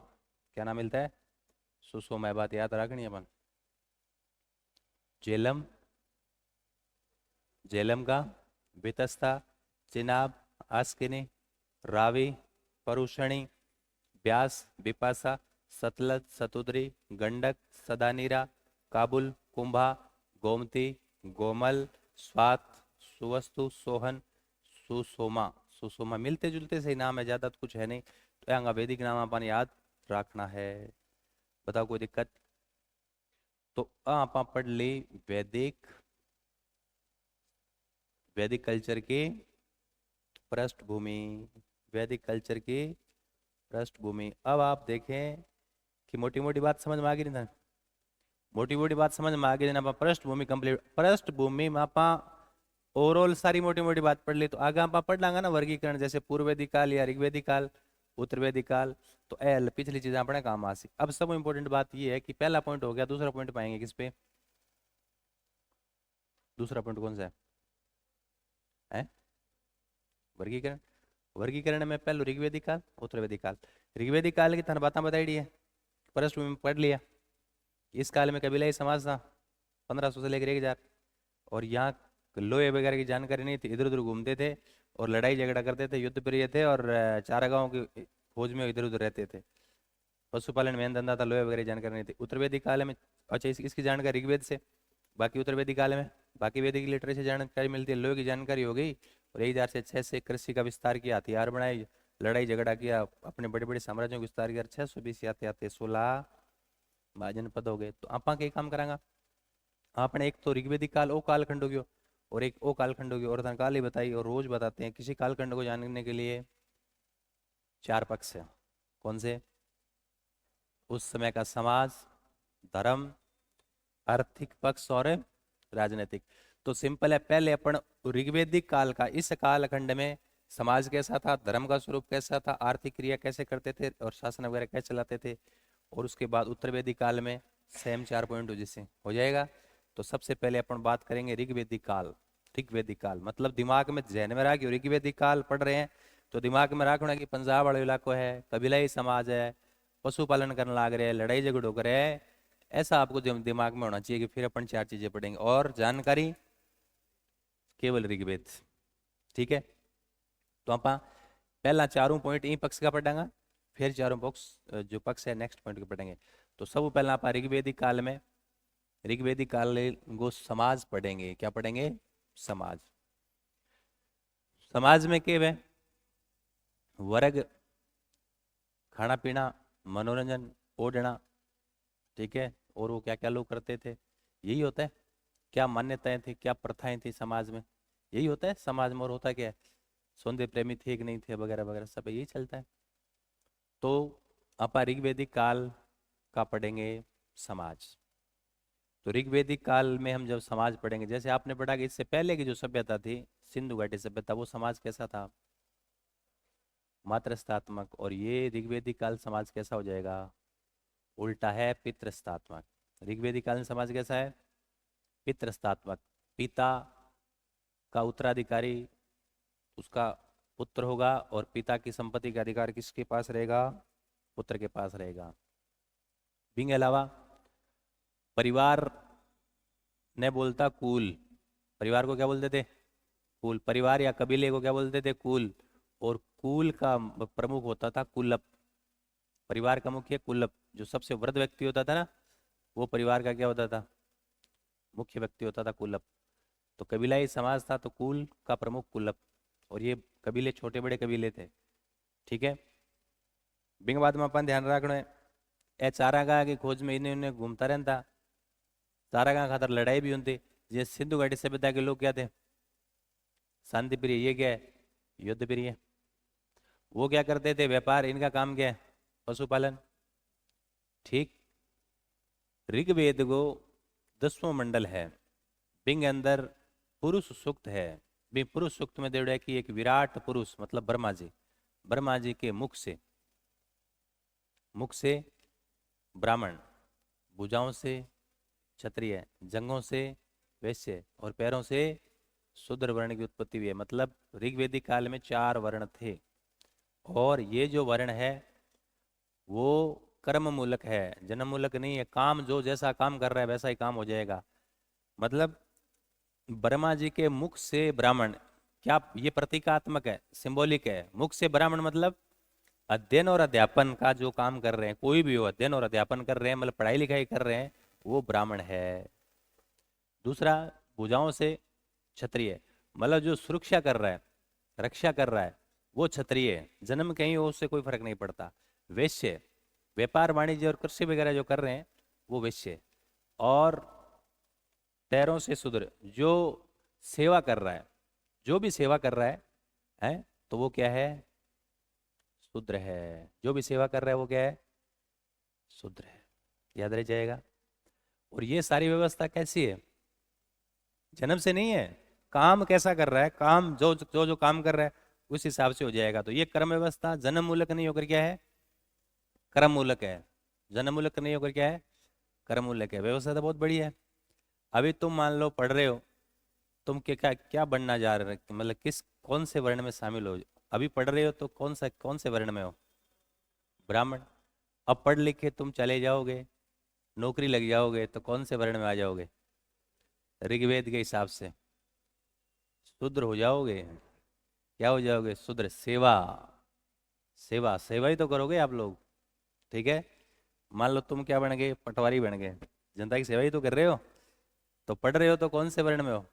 S1: क्या नाम मिलता है? सुषोमा। ये बात याद रखनी है अपन। झेलम। झेलम का वितस्ता, चिनाब, आस्किनी, रावी, परुषणी, ब्यास, बिपाशा, सतलज, सतुद्री, गंडक, सदानीरा, काबुल, कुंभा, गोमती, गोमल, स्वात, सुवस्तु, सोहन, सुसोमा। सुसोमा मिलते जुलते सही नाम है, ज्यादा तो कुछ है नहीं। तो यहाँ वैदिक नाम अपन याद रखना है। बताओ कोई दिक्कत? तो आप पढ़ ली वैदिक, वैदिक कल्चर की पृष्ठभूमि। वैदिक कल्चर की पृष्ठभूमि। अब आप देखें कि मोटी मोटी बात समझ में आ गई नहीं था? मोटी मोटी बात समझ में आ गई ना? पृष्ठभूमि कंप्लीट। पृष्ठभूमि में आप ओवरऑल सारी मोटी मोटी बात पढ़ ली, तो आगे आप पढ़ लांगा ना वर्गीकरण, जैसे पूर्व वैदिक काल या ऋग्वैदिक काल, उत्तर वैदिक काल। तो एल पिछली चीजें अपने काम आ सी। अब सब इंपॉर्टेंट बात ये है कि पहला पॉइंट हो गया, दूसरा पॉइंट पाएंगे किस पे? दूसरा पॉइंट कौन सा है? हैं? वर्गीकरण। वर्गीकरण में पहले ऋग्वैदिक काल, उत्तर वैदिक काल। ऋग्वैदिक काल की तन बातें बताई दी है, पृष्ठभूमि में पढ़ लिया। इस काल में कबीलाई समाज था, 1500 से लेकर 1000। और यहाँ लोहे वगैरह की जानकारी नहीं थी, इधर उधर घूमते थे और लड़ाई झगड़ा करते थे, युद्ध प्रिय थे, और चारागाहों की खोज में इधर उधर रहते थे। पशुपालन मेन धंधा था, लोहे वगैरह की जानकारी नहीं थी। उत्तर वैदिक काल में, अच्छा इसकी जानकारी ऋग्वेद से, बाकी उत्तर वैदिक काल में बाकी वैदिक लिटरेचर से जानकारी मिलती है। लोहे की जानकारी हो गई, और 1000 से 6 से कृषि का विस्तार किया, हथियार बनाए, लड़ाई झगड़ा किया, अपने बड़े बड़े साम्राज्यों का विस्तार किया। 620 आते आते 16 महाजनपद हो गए। तो आपा के काम करांगा आपने, एक तो ऋग्वेदिक काल ओ कालखंड हो गयो, और एक ओ कालखंड हो गयो, और काल ही बताई। और रोज बताते हैं किसी कालखंड को जानने के लिए 4 पक्ष है। कौन से? उस समय का समाज, धर्म, आर्थिक पक्ष और राजनीतिक। तो सिंपल है, पहले अपन ऋग्वेदिक काल का, इस कालखंड में समाज कैसा था, धर्म का स्वरूप कैसा था, आर्थिक क्रिया कैसे करते थे, और शासन वगैरह कैसे चलाते थे। और उसके बाद उत्तर वैदिक काल में सेम 4 पॉइंट जिससे हो जाएगा। तो सबसे पहले अपन बात करेंगे ऋग्वेदिक काल। ऋग्वेदिक काल मतलब दिमाग में जहन में रहा कि ऋग्वेदिक काल पढ़ रहे हैं, तो दिमाग में रखना कि पंजाब वाले इलाको है, कबीलाई समाज है, पशुपालन करने लग रहे हैं, लड़ाई झगड़ों करे है। ऐसा आपको दिमाग में होना चाहिए कि फिर अपन 4 चीजें पढ़ेंगे, और जानकारी केवल ऋग्वेद। ठीक है? तो आप पहला चारों पॉइंट ई पक्ष का पढ़ेंगे, फिर चारों पक्ष जो पक्ष है नेक्स्ट पॉइंट का पढ़ेंगे। तो सब पहला आप ऋग्वेदिक काल में, ऋग्वेदिक काल को समाज पढ़ेंगे। क्या पढ़ेंगे? समाज। समाज में के वे वर्ग, खाना पीना, मनोरंजन, ओढ़ना, ठीक है, और वो क्या क्या लोग करते थे, यही होता है। क्या मान्यताएं थी, क्या प्रथाएं थी समाज में, यही होता है समाज में। और होता क्या है, सौंदर्य प्रेमी थे कि नहीं थे, वगैरह वगैरह सब यही चलता है। तो अपन ऋग्वेदिक काल का पढ़ेंगे समाज। तो ऋग्वेदिक काल में हम जब समाज पढ़ेंगे, जैसे आपने पढ़ा कि इससे पहले की जो सभ्यता थी, सिंधु घाटी सभ्यता, वो समाज कैसा था? मातृस्थात्मक। और ये ऋग्वेदिक काल समाज कैसा हो जाएगा? उल्टा है, पितृस्थात्मक। ऋग्वेदिक काल में समाज कैसा है? पितृस्थात्मक। पिता का उत्तराधिकारी उसका पुत्र होगा, और पिता की संपत्ति का अधिकार किसके पास रहेगा? पुत्र के पास रहेगा। बिंग अलावा परिवार ने बोलता कुल। परिवार को क्या बोलते थे? कुल। परिवार या कबीले को क्या बोलते थे? कुल। और कुल का प्रमुख होता था कुलप। परिवार का मुख्य कुलप, जो सबसे वृद्ध व्यक्ति होता था ना, वो परिवार का क्या होता था? मुख्य व्यक्ति होता था, कुलप। तो कबीलाई समाज था, तो कुल का प्रमुख कुलप। और ये कबीले छोटे बड़े कबीले थे। ठीक है? बिंग बाद में अपन ध्यान रखना है, ए चारागाह की खोज में इन्हें उन्हें घूमता रहता। चारागाह खातर लड़ाई भी होती। ये सिंधु घाटी सभ्यता के लोग क्या थे? शांति प्रिय। ये क्या है? युद्ध प्रिय। वो क्या करते थे? व्यापार। इनका काम क्या है? पशुपालन। ठीक। ऋग्वेद को 10वां मंडल है। बिंग अंदर पुरुष सूक्त है। भी पुरुष सूक्त में देवड़ा है कि एक विराट पुरुष मतलब ब्रह्मा जी के मुख से ब्राह्मण, भुजाओं से क्षत्रिय, जंघों से वैश्य और पैरों से शूद्र वर्ण की उत्पत्ति हुई है। मतलब ऋग्वेदिक काल में 4 वर्ण थे और ये जो वर्ण है वो कर्म मूलक है, जन्म मूलक नहीं है। काम जो जैसा काम कर रहा है वैसा ही काम हो जाएगा। मतलब ब्रह्मा जी के मुख से ब्राह्मण, क्या ये प्रतीकात्मक है, सिंबॉलिक है। मुख से ब्राह्मण मतलब अध्ययन और अध्यापन का जो काम कर रहे हैं, कोई भी हो अध्ययन और अध्यापन कर रहे हैं, मतलब पढ़ाई लिखाई कर रहे हैं, वो ब्राह्मण है। दूसरा, भुजाओं से क्षत्रिय, मतलब जो सुरक्षा कर रहा है, रक्षा कर रहा है, वो क्षत्रिय है। जन्म कहीं हो उससे कोई फर्क नहीं पड़ता। वैश्य, व्यापार वाणिज्य और कृषि वगैरह जो कर रहे हैं वो वैश्य। और पैरों से शूद्र, जो सेवा कर रहा है, जो भी सेवा कर रहा है तो वो क्या है? शूद्र है। जो भी सेवा कर रहा है वो क्या है? शूद्र है। याद रह जाएगा। और ये सारी व्यवस्था कैसी है? जन्म से नहीं है। काम कैसा कर रहा है, काम जो जो जो काम कर रहा है उस हिसाब से हो जाएगा। तो ये कर्म व्यवस्था जन्म मूलक नहीं होकर क्या है? कर्म मूलक है। जन्म मूलक नहीं होकर क्या है? कर्म मूलक है। व्यवस्था तो बहुत बड़ी है। अभी तुम मान लो पढ़ रहे हो, तुम क्या क्या बनना जा रहे हो, मतलब किस कौन से वर्ण में शामिल हो? अभी पढ़ रहे हो तो कौन से वर्ण में हो? ब्राह्मण। अब पढ़ लिख के तुम चले जाओगे, नौकरी लग जाओगे तो कौन से वर्ण में आ जाओगे? ऋग्वेद के हिसाब से शूद्र हो जाओगे। क्या हो जाओगे? शूद्र। सेवा, सेवा सेवा ही तो करोगे आप लोग। ठीक है। मान लो तुम क्या बन गए? पटवारी बन गए, जनता की सेवा ही तो कर रहे हो। तो पढ़ रहे हो तो कौन से वर्ण में हो?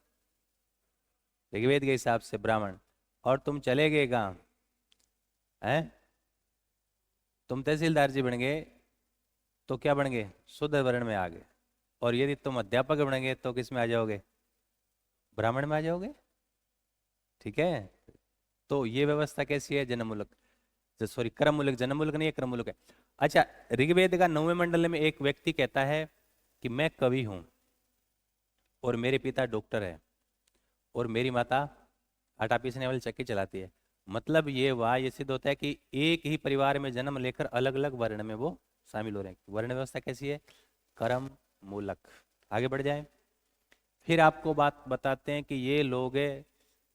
S1: ऋग्वेद के हिसाब से ब्राह्मण। और तुम चले गए कहाँ? हैं? तुम तहसीलदार जी बन गए तो क्या बन गए? शूद्र वर्ण में आ गए। और यदि तुम अध्यापक बन गए तो किस में आ जाओगे? ब्राह्मण में आ जाओगे। ठीक है। तो ये व्यवस्था कैसी है? जन्म मूलक, सॉरी कर्म मूलक। जन्म मूलक नहीं है, कर्म मूलक है। अच्छा, ऋग्वेद का 9वें मंडल में एक व्यक्ति कहता है कि मैं कवि हूं और मेरे पिता डॉक्टर है और मेरी माता आटा पीसने वाली चक्की चलाती है। मतलब ये सिद्ध होता है कि एक ही परिवार में जन्म लेकर अलग अलग वर्ण में वो शामिल हो रहे हैं। वर्ण व्यवस्था कैसी है? कर्म मूलक। आगे बढ़ जाए। फिर आपको बात बताते हैं कि ये लोग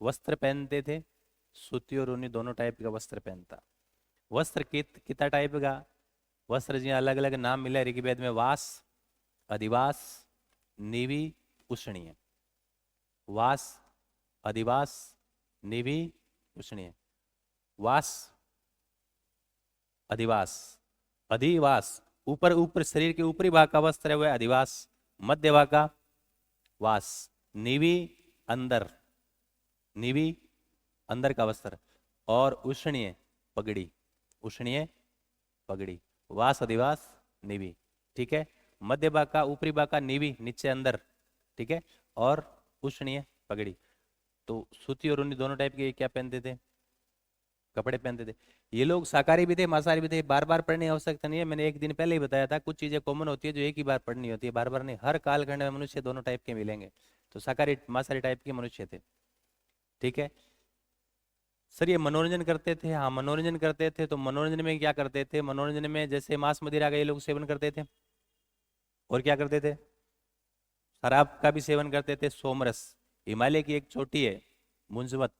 S1: वस्त्र पहनते थे, सूती और ऊनी दोनों टाइप का वस्त्र पहनता। वस्त्र कितना टाइप का वस्त्र? जी अलग अलग नाम मिला ऋग्वेद में। वास, अधिवास, निवि, उष्णीय। वास, अधिवास, निवि, उष्णीय। वास, अधिवास, अधिवास ऊपर ऊपर शरीर के ऊपरी भाग का वस्त्र है वह अधिवास। मध्य भाग का वास। निवि अंदर, निवि अंदर का वस्त्र। और उष्णीय पगड़ी, उष्णीय पगड़ी। वास, अधिवास, निवि। ठीक है। मध्य भाग का ऊपरी भाग का निवि, नीचे अंदर। ठीक है। और उष्णीय पगड़ी। तो सूती और ऊनी दोनों टाइप के क्या पहनते थे? कपड़े पहनते थे। ये लोग शाकाहारी भी थे, मांसाहारी भी थे। बार बार पढ़ने की आवश्यकता नहीं है, मैंने एक दिन पहले ही बताया था। कुछ चीजें कॉमन होती है जो एक ही बार पढ़नी होती है, बार बार नहीं। हर कालखंड में मनुष्य दोनों टाइप के मिलेंगे। तो शाकाहारी मांसाहारी टाइप के मनुष्य थे। ठीक है। सर ये मनोरंजन करते थे? हाँ मनोरंजन करते थे। तो मनोरंजन में क्या करते थे? मनोरंजन में जैसे मांस मदिरा का ये लोग सेवन करते थे। और क्या करते थे? शराब का भी सेवन करते थे। सोमरस, हिमालय की एक चोटी है मुंजवत,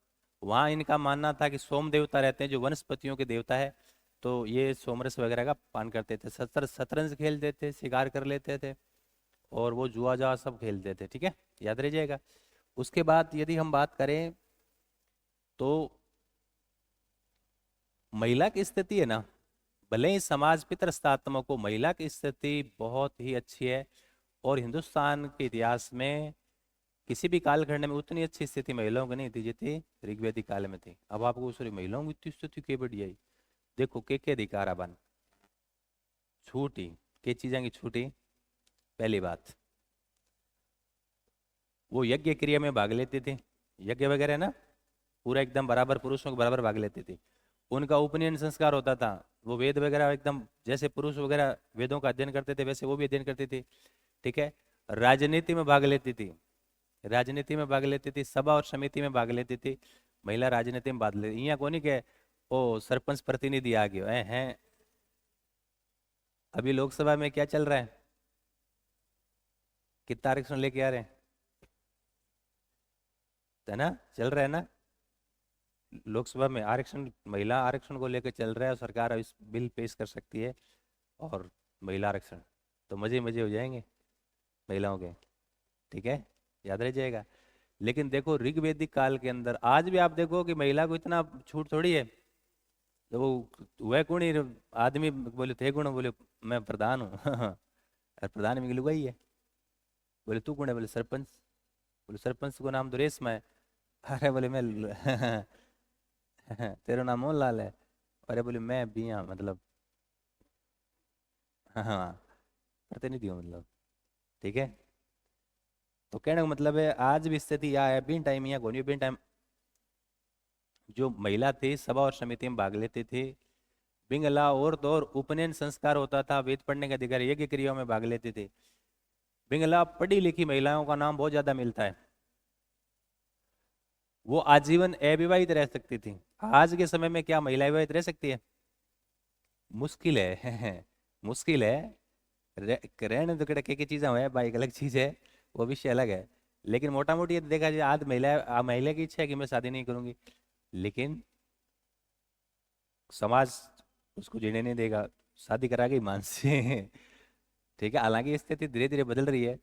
S1: वहाँ इनका मानना था कि सोम देवता रहते हैं जो वनस्पतियों के देवता है। तो ये सोमरस वगैरह का पान करते थे। शतरंज खेलते थे, शिकार कर लेते थे और वो जुआ जा सब खेलते थे। ठीक है, याद रह जाएगा। उसके बाद यदि हम बात करें तो महिला की स्थिति है ना, भले ही समाज पितृसत्तात्मक को, महिला की स्थिति बहुत ही अच्छी है। और हिंदुस्तान के इतिहास में किसी भी कालखंड में उतनी अच्छी स्थिति महिलाओं की नहीं थी जितनी ऋग्वेदिक काल में थी। अब आपको सॉरी महिलाओं की इतनी स्थिति के बढ़िया ही देखो के अधिकार बन छूटी के चीज़ें की छूटी। पहली बात, वो यज्ञ क्रिया में भाग लेती थी, यज्ञ वगैरह ना पूरा एकदम बराबर पुरुषों के बराबर भाग लेती थी। उनका उपनयन संस्कार होता था। वो वेद वगैरह एकदम जैसे पुरुष वगैरह वेदों का अध्ययन करते थे वैसे वो भी अध्ययन करती थी। ठीक है। राजनीति में भाग लेती थी। राजनीति में भाग लेती थी, सभा और समिति में भाग लेती थी, महिला राजनीति में भाग लेती। यहाँ कोनी के ओ सरपंच प्रतिनिधि आ गयो हैं। अभी लोकसभा में क्या चल रहा है, कितना आरक्षण लेके आ रहे हैं, है ना, चल रहा है ना। लोकसभा में आरक्षण, महिला आरक्षण को लेकर चल रहा है, और सरकार इस बिल पेश कर सकती है, और महिला आरक्षण, तो मजे मजे हो जाएंगे महिलाओं के। ठीक है, याद रह जाएगा। लेकिन देखो ऋग्वेदिक काल के अंदर आज भी आप देखो कि महिला को इतना छूट थोड़ी है। तो वो वह गुण ही आदमी बोले थे गुण, बोले मैं प्रधान हूँ और प्रधान में लुगाई है। बोले तू कौन है, बोले सरपंच। बोले सरपंच को नाम तो रेशमा है। अरे बोले मैं तेरा नाम मोहनलाल है। अरे बोले मैं बिया मतलब हाँ प्रतिनिधि हूँ मतलब। ठीक है, तो कहने का मतलब है आज भी स्थिति यह है, बिन टाइम या गोनी बिन टाइम जो महिला थी सभा और समिति में भाग लेती थी, बिंगला और तो और उपनयन संस्कार होता था, वेद पढ़ने का अधिकार, यज्ञ क्रियाओं में भाग लेती थी। बिंगला पढ़ी लिखी महिलाओं का नाम बहुत ज्यादा मिलता है, वो आजीवन अविवाहित रह सकती थी। आज के समय में क्या महिला विवाहित रह सकती है, मुश्किल है मुश्किल है। रहने तो कड़े की चीजें है भाई, एक अलग चीज है, वो विषय अलग है। लेकिन मोटा मोटी ये देखा जाए आज महिला की इच्छा है कि मैं शादी नहीं करूंगी, लेकिन समाज उसको जीने नहीं देगा, शादी करा के ही मानसे ठीक है, हालांकि स्थिति धीरे धीरे बदल रही है,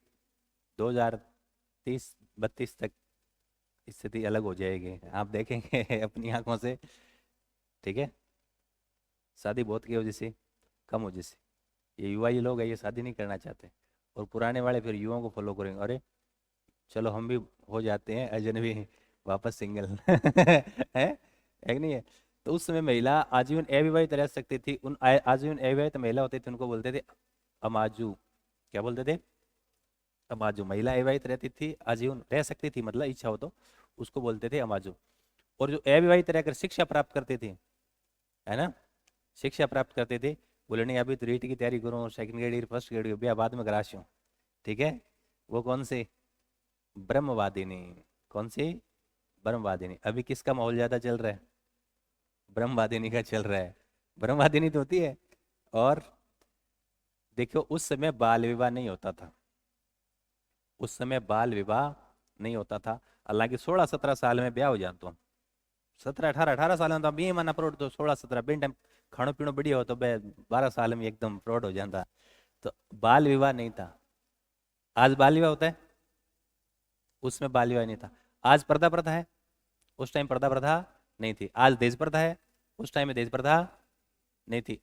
S1: 2030-32 तक स्थिति अलग हो जाएगी, आप देखेंगे अपनी आंखों से। ठीक है, शादी बहुत की वजह से कम हो, जैसे ये युवा ये लोग है, ये शादी नहीं करना चाहते, और पुराने वाले फिर युवाओं को फॉलो करेंगे, अरे चलो हम भी हो जाते हैं अजनबी, वापस सिंगल है एक नहीं है। तो उस समय महिला आजीवन अविवाहित रह सकती थी, उन आजीवन अविवाहित महिला होती थी उनको बोलते थे अमाजू। क्या बोलते थे, अमाजू। महिला अविवाहित रहती थी, आजीवन रह सकती थी, मतलब इच्छा हो तो, उसको बोलते थे अमाजू। और जो अविवाहित रहकर शिक्षा प्राप्त करते थे, है ना, शिक्षा प्राप्त करते थे, बोले नहीं अभी तो रीट की तैयारी करूँ, सेकंड ग्रेड फर्स्ट ग्रेड ब्याह बाद में कराशूँ। ठीक है, वो कौन से, ब्रह्मवादिनी। कौन सी, ब्रह्मवादिनी। अभी किसका माहौल ज्यादा चल रहा है, ब्रह्मवादिनी का चल रहा है, ब्रह्मवादिनी तो होती है। और देखो उस समय बाल विवाह नहीं होता था, उस समय बाल विवाह नहीं होता था। हालांकि 16-17 साल में ब्याह हो जाता, 17-18 साल में तो अब ये माना प्रोड, तो 16-17 बिन टाइम खानो पीनो बढ़िया हो तो 12 साल में एकदम प्रोड हो जाता। तो बाल विवाह नहीं था। आज बाल विवाह होता है, उसमें बाल विवाह नहीं था। आज पर्दा प्रथा है, उस टाइम पर्दा प्रथा नहीं थी। आज दहेज प्रथा है, उस टाइम में दहेज प्रथा नहीं थी।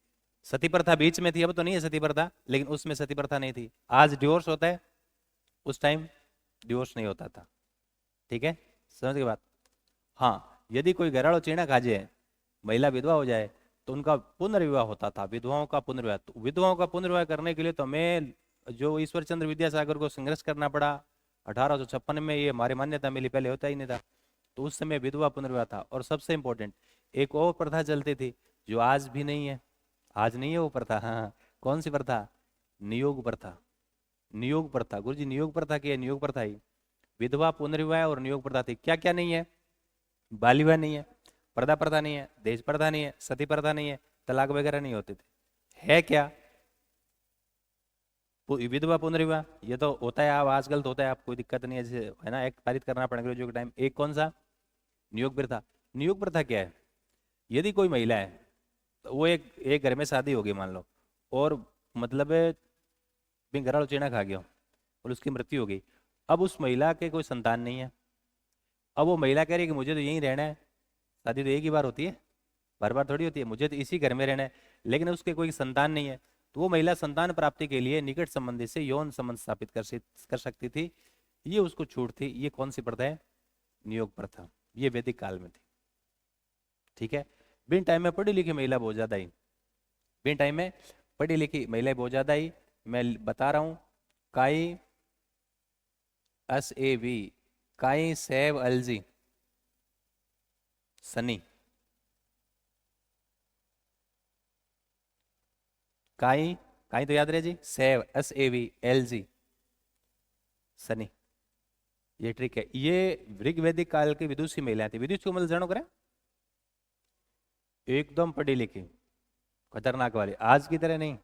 S1: सती प्रथा बीच में थी, अब तो नहीं है सती प्रथा, लेकिन उसमें सती प्रथा नहीं थी। आज डिवोर्स होता है, उस टाइम डिवोर्स नहीं होता था। ठीक है, समझ के बात। हाँ, यदि कोई घरेलू चीना खा जाए, महिला विधवा हो जाए, तो उनका पुनर्विवाह होता था, विधवाओं का पुनर्विवाह। तो विधवाओं का पुनर्विवाह करने के लिए तो हमें जो ईश्वर चंद्र विद्यासागर को संघर्ष करना पड़ा 1856 में, ये हमारी मान्यता मिली, पहले होता ही नहीं था। तो उस समय विधवा पुनर्विवाह था। और सबसे इंपॉर्टेंट एक और प्रथा चलती थी, जो आज भी नहीं है, आज नहीं है वो प्रथा। हाँ, कौन सी प्रथा, नियोग प्रथा। नियोग प्रथा, गुरु जी नियोग प्रथा की है, नियोग प्रथा ही, विधवा पुनर्विवाह और नियोग प्रथा थी। क्या क्या नहीं है, बाल विवाह नहीं है, पर्दा प्रथा नहीं है, दहेज प्रथा नहीं है, सती प्रथा नहीं है, तलाक वगैरह नहीं होते थे। है क्या, विधवा पुनर्विवाह, ये तो होता है, अब आजकल तो होता है, आप कोई दिक्कत नहीं है, जैसे है ना, एक पारित करना पड़ेगा जो टाइम। एक कौन सा, नियोग प्रथा। नियोग प्रथा क्या है, यदि कोई महिला है, तो वो एक एक घर में शादी होगी मान लो, और मतलब बिन घराड़ो चेना खा गया, और उसकी मृत्यु हो गई। अब उस महिला के कोई संतान नहीं है। अब वो महिला कह रही है कि मुझे तो यहीं रहना है, शादी तो एक ही बार होती है, बार बार थोड़ी होती है, मुझे तो इसी घर में रहना है, लेकिन उसके कोई संतान नहीं है। तो वो महिला संतान प्राप्ति के लिए निकट संबंधी से यौन संबंध स्थापित कर सकती थी। ये उसको छूट थी। ये कौन सी प्रथा है, नियोग प्रथा। ये वैदिक काल में थी। ठीक है, बिन टाइम में पढ़ी लिखी महिला बहुत ज्यादा ही, बिन टाइम में पढ़ी लिखी महिला बहुत ज्यादा ही। मैं बता रहा हूं, काई, SAV, काई सैव अलजी, सनी। काई, काई तो याद रहे जी, सैव SAVLG, सनी। ये ट्रिक है। ये ऋग्वैदिक काल की विदुषी महिलाएं थी। विदुषी को मतलब जानो करें, एकदम पढ़ी लिखी, खतरनाक वाली, आज की तरह नहीं,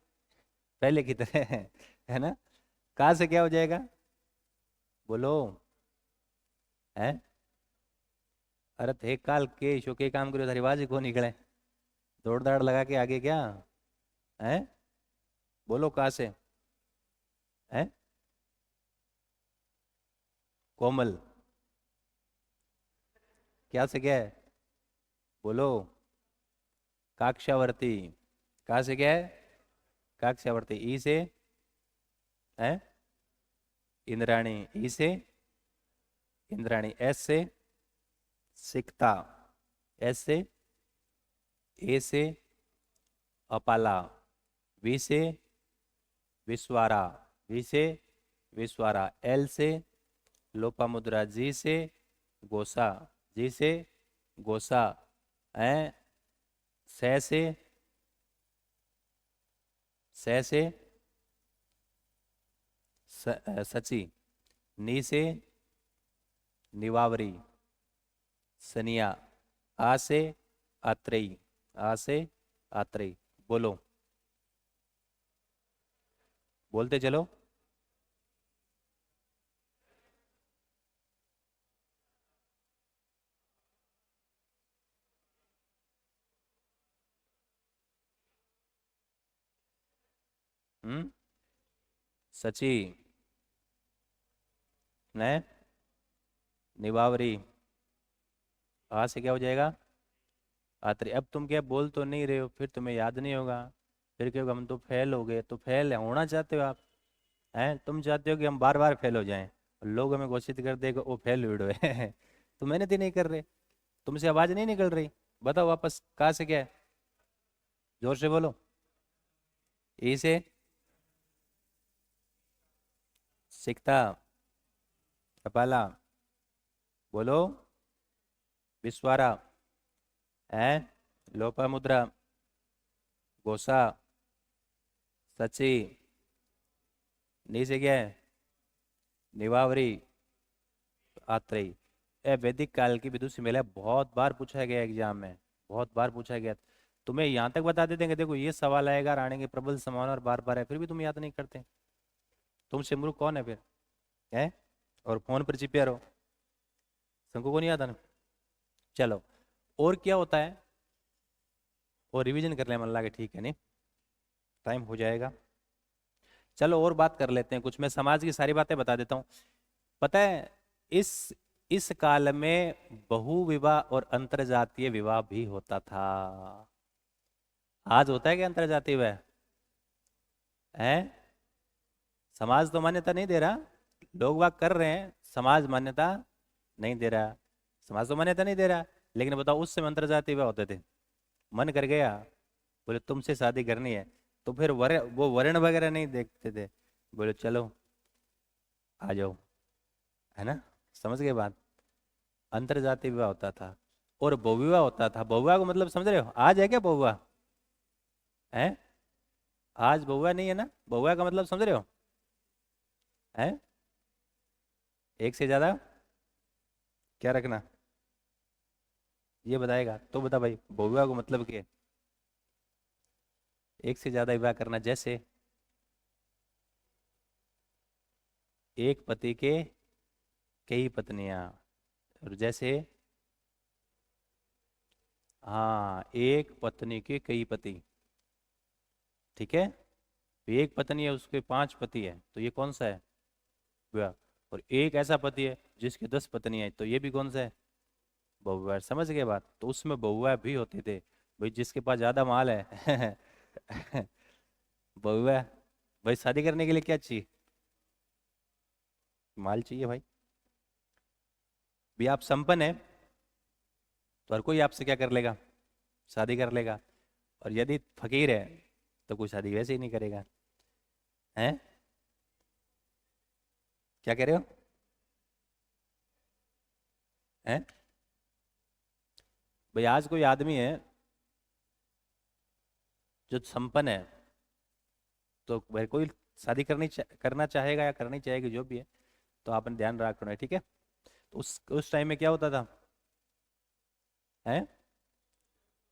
S1: पहले की तरह है ना। कहाँ से क्या हो जाएगा, बोलो, है। अरे थे काल के शो के काम करो, थारी बाजी को निकले, दौड़ दाड़ लगा के आगे क्या है, बोलो कहाँ से है। कोमल, क्या से क्या है, बोलो, काक्षावर्ती, कहाँ से क्या है, काक्षावर्ती, ई से है इंद्राणी, ई से इंद्राणी, एस से सिकता, एस से, ए से अपाला, वी से विश्वारा, वी से विश्वारा, एल से लोपामुद्रा, जी से गोसा, जी से गोसा, है से से सची, नी से निवावरी, सनिया, आ से आत्रेयी, आ से आत्रेयी, बोलो, बोलते चलो। सची, ने निवावरी, आ से क्या हो जाएगा, आत्री। अब तुम क्या बोल तो नहीं रहे हो, फिर तुम्हें याद नहीं होगा, फिर क्योंकि हम तो फेल हो गए, तो फेल होना चाहते हो आप, हैं, तुम चाहते हो कि हम बार बार फेल हो जाएं, और लोग हमें घोषित कर दे कि वो फेल हुए है तो मेहनत ही नहीं कर रहे, तुमसे आवाज नहीं निकल रही, बताओ वापस कहाँ से क्या है, जोर से बोलो। ई से सिकता, कपाला, बोलो, विश्वारा, है लोपामुद्रा, गोसा, सची, नी से क्या है निवावरी, आत्रेयी। ए वैदिक काल की विदुषी महिला, बहुत बार पूछा गया एग्जाम में, बहुत बार पूछा गया। तुम्हें यहाँ तक बता देते हैं कि देखो ये सवाल आएगा, रानी के प्रबल समान और बार बार है, फिर भी तुम याद नहीं करते, तुमसे मूर्ख कौन है फिर, है। और फोन पर चिपे रहो, शंकु को नहीं आता ना। चलो, और क्या होता है, और रिवीजन कर ले मन लगा, ठीक है नहीं, टाइम हो जाएगा। चलो और बात कर लेते हैं कुछ, मैं समाज की सारी बातें बता देता हूँ। पता है, इस इस काल में बहु विवाह और अंतरजातीय विवाह भी होता था। आज होता है क्या अंतरजातीय विवाह, है। समाज तो मान्यता नहीं दे रहा, लोग बाग कर रहे हैं, समाज मान्यता नहीं दे रहा, समाज तो मान्यता नहीं दे रहा। लेकिन बताओ उस समय अंतरजातीय विवाह होते थे, मन कर गया, बोले तुमसे शादी करनी है, तो फिर वो वर्ण वगैरह नहीं देखते थे, बोले चलो आ जाओ, है ना, समझ गए बात। अंतरजातीय विवाह होता था, और बहुविवाह होता था। बहुविवाह को मतलब समझ रहे हो, आज है क्या बहुविवाह, है। आज बहुविवाह नहीं है ना, बहुविवाह का मतलब समझ रहे हो, है, एक से ज्यादा क्या रखना, ये बताएगा तो बता भाई, बहुविवाह को मतलब क्या है, एक से ज्यादा विवाह करना, जैसे एक पति के कई पत्नियां, और जैसे, हाँ, एक पत्नी के कई पति, ठीक है। तो एक पत्नी है, उसके 5 पति है, तो ये कौन सा है, विवाह। और एक ऐसा पति है जिसके 10 पत्नियां है, तो ये भी कौन सा है, बहुविवाह। समझ गए बात, तो उसमें बहुविवाह भी होते थे, भाई जिसके पास ज्यादा माल है बहुविवाह। भाई शादी करने के लिए क्या चाहिए, माल चाहिए भाई। भी आप संपन्न है, तो हर कोई आपसे क्या कर लेगा, शादी कर लेगा। और यदि फकीर है, तो कोई शादी वैसे ही नहीं करेगा, हैं। क्या कह रहे हो, हैं। भाई आज कोई आदमी है जो संपन्न है, तो भाई कोई शादी करना चाहेगा या करनी चाहेगी, जो भी है, तो आपने ध्यान रखना है, ठीक है। तो उस टाइम में क्या होता था, है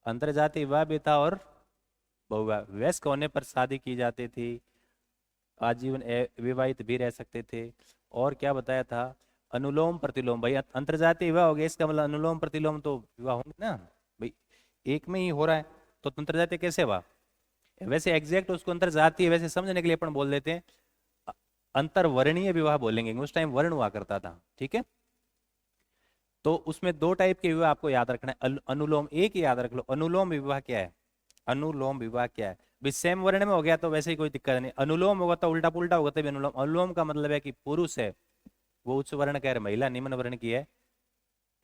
S1: अंतरजातीय विवाह भी था और बहुविवाह, वयस्क होने पर शादी की जाती थी, आजीवन विवाहित भी रह सकते थे। और क्या बताया था, अनुलोम प्रतिलोम, भाई अंतरजातीय विवाह हो गया, इसका मतलब अनुलोम प्रतिलोम तो विवाह होंगे ना भाई, एक में ही हो रहा है, तो अंतरजातीय कैसे हुआ। वैसे एग्जैक्ट उसको अंतरजातीय वैसे समझने के लिए अपन बोल देते हैं अंतरवर्णीय विवाह बोलेंगे, उस टाइम वर्ण हुआ करता था, ठीक है। तो उसमें दो टाइप के विवाह आपको याद रखना है, अनुलोम, एक ही याद रख लो, अनुलोम विवाह क्या है, अनुलोम विवाह क्या है, भी सेम वर्ण में हो गया तो वैसे ही कोई दिक्कत नहीं, अनुलोम होगा तो उल्टा पुल्टा होगा तभी अनुलोम। अनुलोम का मतलब है कि पुरुष है वो उच्च वर्ण का है, महिला निम्न वर्ण की है,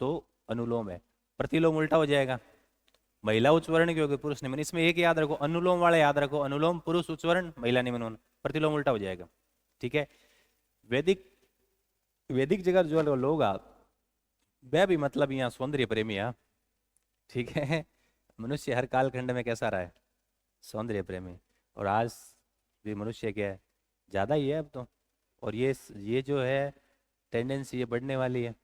S1: तो अनुलोम है। प्रतिलोम उल्टा हो जाएगा, महिला उच्च वर्ण की होगी पुरुष निम्न, इसमें एक याद रखो, अनुलोम वाला याद रखो, अनुलोम पुरुष उच्च वर्ण महिला निम्न वर्ण, प्रतिलोम उल्टा हो जाएगा, ठीक है। वैदिक वैदिक जगह जो लोग वह भी मतलब यहाँ सौंदर्य प्रेमी है, ठीक है। मनुष्य हर कालखंड में कैसा रहा है, सौंदर्य प्रेमी, और आज भी मनुष्य क्या है, ज्यादा ही है अब तो। और ये जो है टेंडेंसी ये बढ़ने वाली है,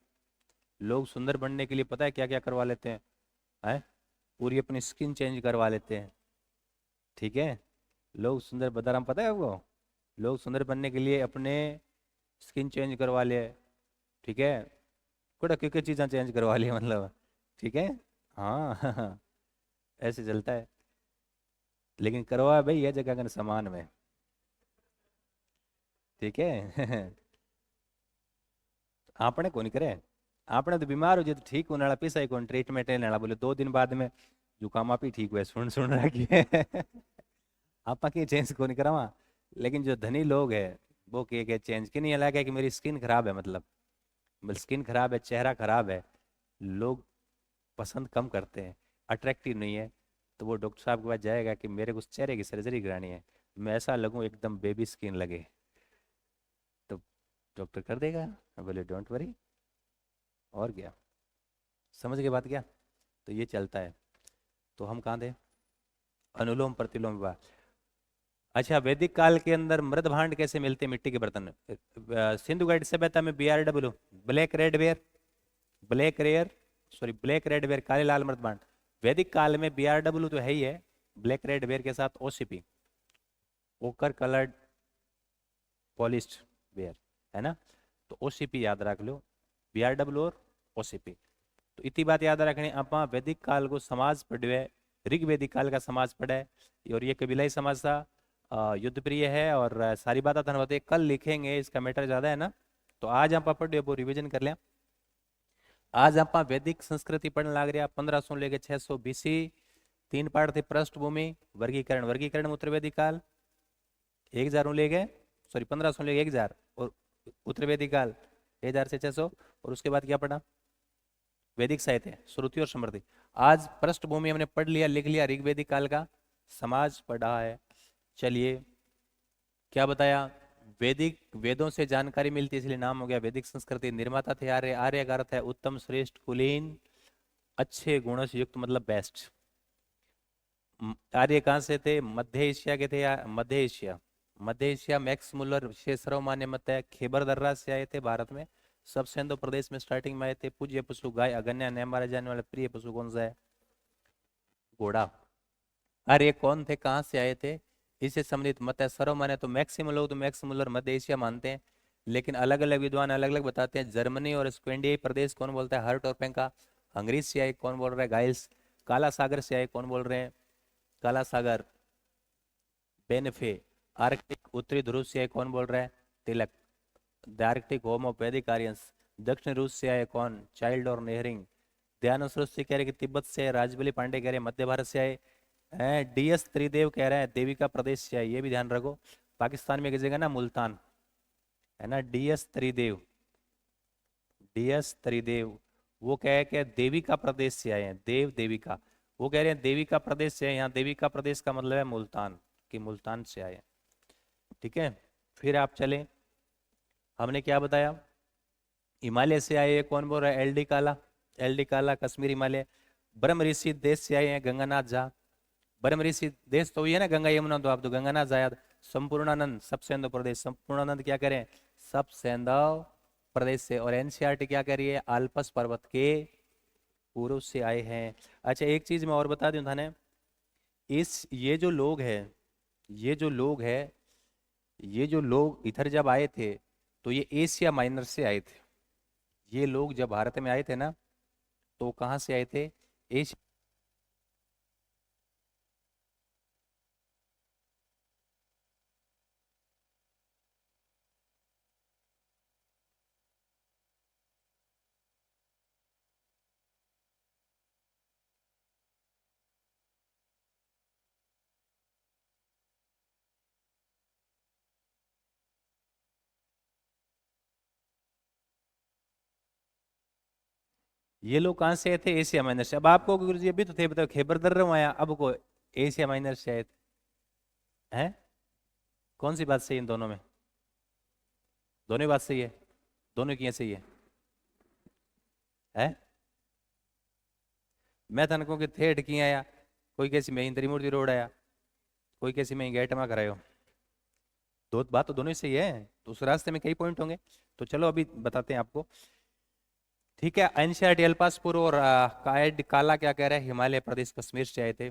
S1: लोग सुंदर बनने के लिए पता है क्या क्या करवा लेते हैं, पूरी अपनी स्किन चेंज करवा लेते हैं, ठीक है। लोग सुंदर बदाराम पता है आपको, लोग सुंदर बनने के लिए अपने स्किन चेंज करवा लिए, ठीक है, कुछ क्योंकि चीज़ें चेंज करवा ली मतलब, ठीक है। हाँ ऐसे चलता है, लेकिन करवा भाई यह जगह का सामान में, ठीक है। आपने कौन करे, आपने तो बीमार हो जाए तो ठीक होने वाला पैसा ही कौन ट्रीटमेंट लेने वाला, बोले 2 दिन बाद में जुकाम आप ही ठीक हुए, सुन सुन रखी है। आप की चेंज कौन करावा, लेकिन जो धनी लोग है वो के चेंज की नहीं अलग है कि मेरी स्किन खराब है, मतलब स्किन खराब है, चेहरा खराब है, लोग पसंद कम करते हैं, अट्रैक्टिव नहीं है, तो वो डॉक्टर साहब के पास जाएगा कि मेरे को चेहरे की सर्जरी करानी है, मैं ऐसा लगूं एकदम बेबी स्किन लगे, तो डॉक्टर कर देगा, मैं बोले डोंट वरी, और क्या, समझ गए बात क्या। तो ये चलता है, तो हम कहाँ थे, अनुलोम प्रतिलोम विवाह। अच्छा, वैदिक काल के अंदर मृद भांड कैसे मिलते हैं, मिट्टी के बर्तन, सिंधु घाटी सभ्यता में BRW, black red ware, black rare sorry black red ware, काले लाल मृद भांड। वैदिक काल में BRW तो है ही है, ब्लैक रेड वेयर के साथ OCP, ओकर कलर्ड पॉलिश्ड वेयर, है ना, तो OCP याद रख लो, BRW और OCP। तो इतनी बात याद रखनी, आप वैदिक काल को समाज पढ़े, ऋग वैदिक काल का समाज पढ़ा है, और ये कबीलाई समाज था, युद्ध प्रिय है, और सारी बातें धनवत कल लिखेंगे, इसका मैटर ज्यादा है ना, तो आज आप पढ़ वो रिविजन कर लें। आज आप वैदिक संस्कृति पढ़ने लग रहा, 1500 लेके 600 BC, 3 पार्ट थे, पृष्ठभूमि, वर्गीकरण, वर्गीकरण उत्तर वैदिक काल 1000 ले गए, सॉरी 1500 ले गए 1000, और उत्तर वैदिक काल 1000 से 600, और उसके बाद क्या पढ़ा, वैदिक साहित्य, श्रुति और समृद्धि। आज पृष्ठभूमि हमने पढ़ लिया, लिख लिया, ऋग्वेदिक काल का समाज पढ़ा है। चलिए, क्या बताया, वैदिक वेदों से जानकारी मिलती है इसलिए नाम हो गया वैदिक संस्कृति। निर्माता थे आर्य, आर्य का अर्थ है उत्तम, श्रेष्ठ, कुलीन, अच्छे गुणों से युक्त, मतलब बेस्ट। आर्य कहाँ से थे, मध्य एशिया के थे, मध्य एशिया, मध्य एशिया, मैक्स मुलर से सर्वमान्य मत है, खैबर दर्रा से आए थे भारत में, सब सिंधु प्रदेश में स्टार्टिंग में आए थे। पूज्य पशु गाय, अगन्या ने मारे जाने वाला प्रिय पशु कौन सा है, घोड़ा। आर्य कौन थे, कहाँ से आए थे, इससे सम्मिलित मत है, सर्वमान्य तो मैक्सिमम लोग तो मैक्स मुलर मध्य एशिया मानते हैं, लेकिन अलग अलग विद्वान अलग अलग बताते हैं। जर्मनी और स्कैंडिनेवियाई प्रदेश कौन बोलता है, हर्ट और पेंका। हंगरी से आए कौन बोल रहा है, गाइल्स। काला सागर से आए कौन बोल रहे हैं, काला सागर, बेनफे। आर्कटिक उत्तरी ध्रुव से आए कौन बोल रहा है, तिलक। द आर्कटिक होम ऑफ वैदिक आर्यंस। दक्षिण रूस से आए कौन, चाइल्ड और नेहरिंग। ध्यान से कह रहे कि तिब्बत से, राजबली पांडे कह रहे मध्य भारत से आए हैं। DS त्रिदेव कह रहे हैं देविका प्रदेश से आए, ये भी ध्यान रखो, पाकिस्तान में एक जगह ना मुल्तान, है ना, DS त्रिदेव, DS त्रिदेव, वो कह है कि देविका प्रदेश से आए हैं, देव देविका, वो कह रहे हैं देविका प्रदेश से, यहाँ देविका प्रदेश का मतलब है मुल्तान, कि मुल्तान से आए हैं, ठीक है। फिर आप चले, हमने क्या बताया, हिमालय से आए कौन बोल रहा है, LD काला, LD काला कश्मीर हिमालय। ब्रह्म ऋषि देश से आए हैं गंगानाथ झा। ब्रह्म ऋषि देश तो ये ना गंगा यमुना, तो आप तो गंगानाथ झा याद। संपूर्णानंद सब सेंधव प्रदेश, संपूर्णानंद क्या करें, सब सेंधव प्रदेश से, और एनसीईआरटी क्या कह रही है, आल्पस पर्वत के पूर्व से आए हैं। अच्छा एक चीज मैं और बता दूं थाने, इस ये जो लोग है ये जो लोग इधर जब आए थे तो ये एशिया माइनर से आए थे। ये लोग जब भारत में आए थे ना, तो कहाँ से आए थे, एशिया। ये लोग कहाँ से आए थे, एशिया माइनर से। अब आपको गुरु जी अभी तो थे बताओ, खैबर दर्रों आया, अब को एशिया माइनर से आए थे हैं। कौन सी बात सही है इन दोनों में, दोनों ही बात सही है, दोनों की सही है? मैं तन को कि ठेठ की आया, कोई कैसी मैं त्रिमूर्ति रोड आया, कोई कैसी मैं गेट में करायो। दो बात तो दोनों ही सही है, तो उस रास्ते में कई पॉइंट होंगे। तो चलो अभी बताते हैं आपको। ठीक है, एनसीईआरटी अल्पासपुर और कायड काला क्या कह रहे हैं, हिमालय प्रदेश कश्मीर से आए थे।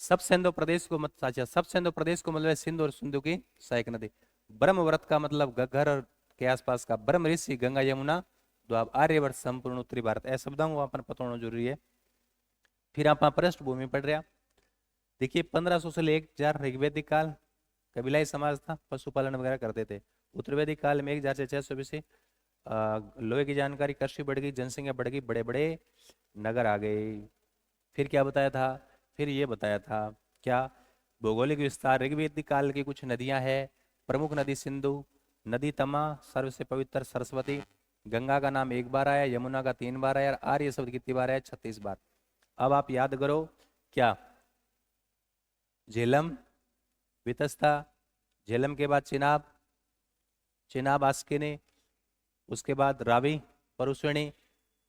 S1: सब सिंधु प्रदेश को मत अच्छा, सब सिंधु प्रदेश को मतलब है सिंधु और सिंधु की सहायक नदी। ब्रह्मव्रत का मतलब घग्गर और के आसपास का, ब्रह्म ऋषि गंगा यमुना द्वाब आर्यवर्त संपूर्ण उत्तरी भारत, ऐसा शब्दों को अपन पता होना जरूरी है। फिर आप पृष्ठभूमि पढ़ रहे हैं। देखिए 1500 से लेकर 1000 ऋग्वेदिक काल, कबीलाई समाज था, पशुपालन वगैरह करते थे। उत्तर वैदिक काल में 1600 लोहे की जानकारी, कृषि बढ़ गई, जनसंख्या बढ़ गई, बड़े बड़े नगर आ गए। फिर क्या बताया था, फिर ये बताया था क्या, भौगोलिक विस्तार, ऋग्वेदिक काल की कुछ नदियां हैं, प्रमुख नदी सिंधु, नदी तमा, सर्वसे पवित्र सरस्वती, गंगा का नाम एक बार आया, यमुना का 3 बार आया, और आर्य शब्द कितनी बार आया, 36 बार। अब आप याद करो क्या, झेलम, वितस्ता, झेलम के बाद चिनाब, चिनाब आस्किनी, उसके बाद रावी, परुष्णी,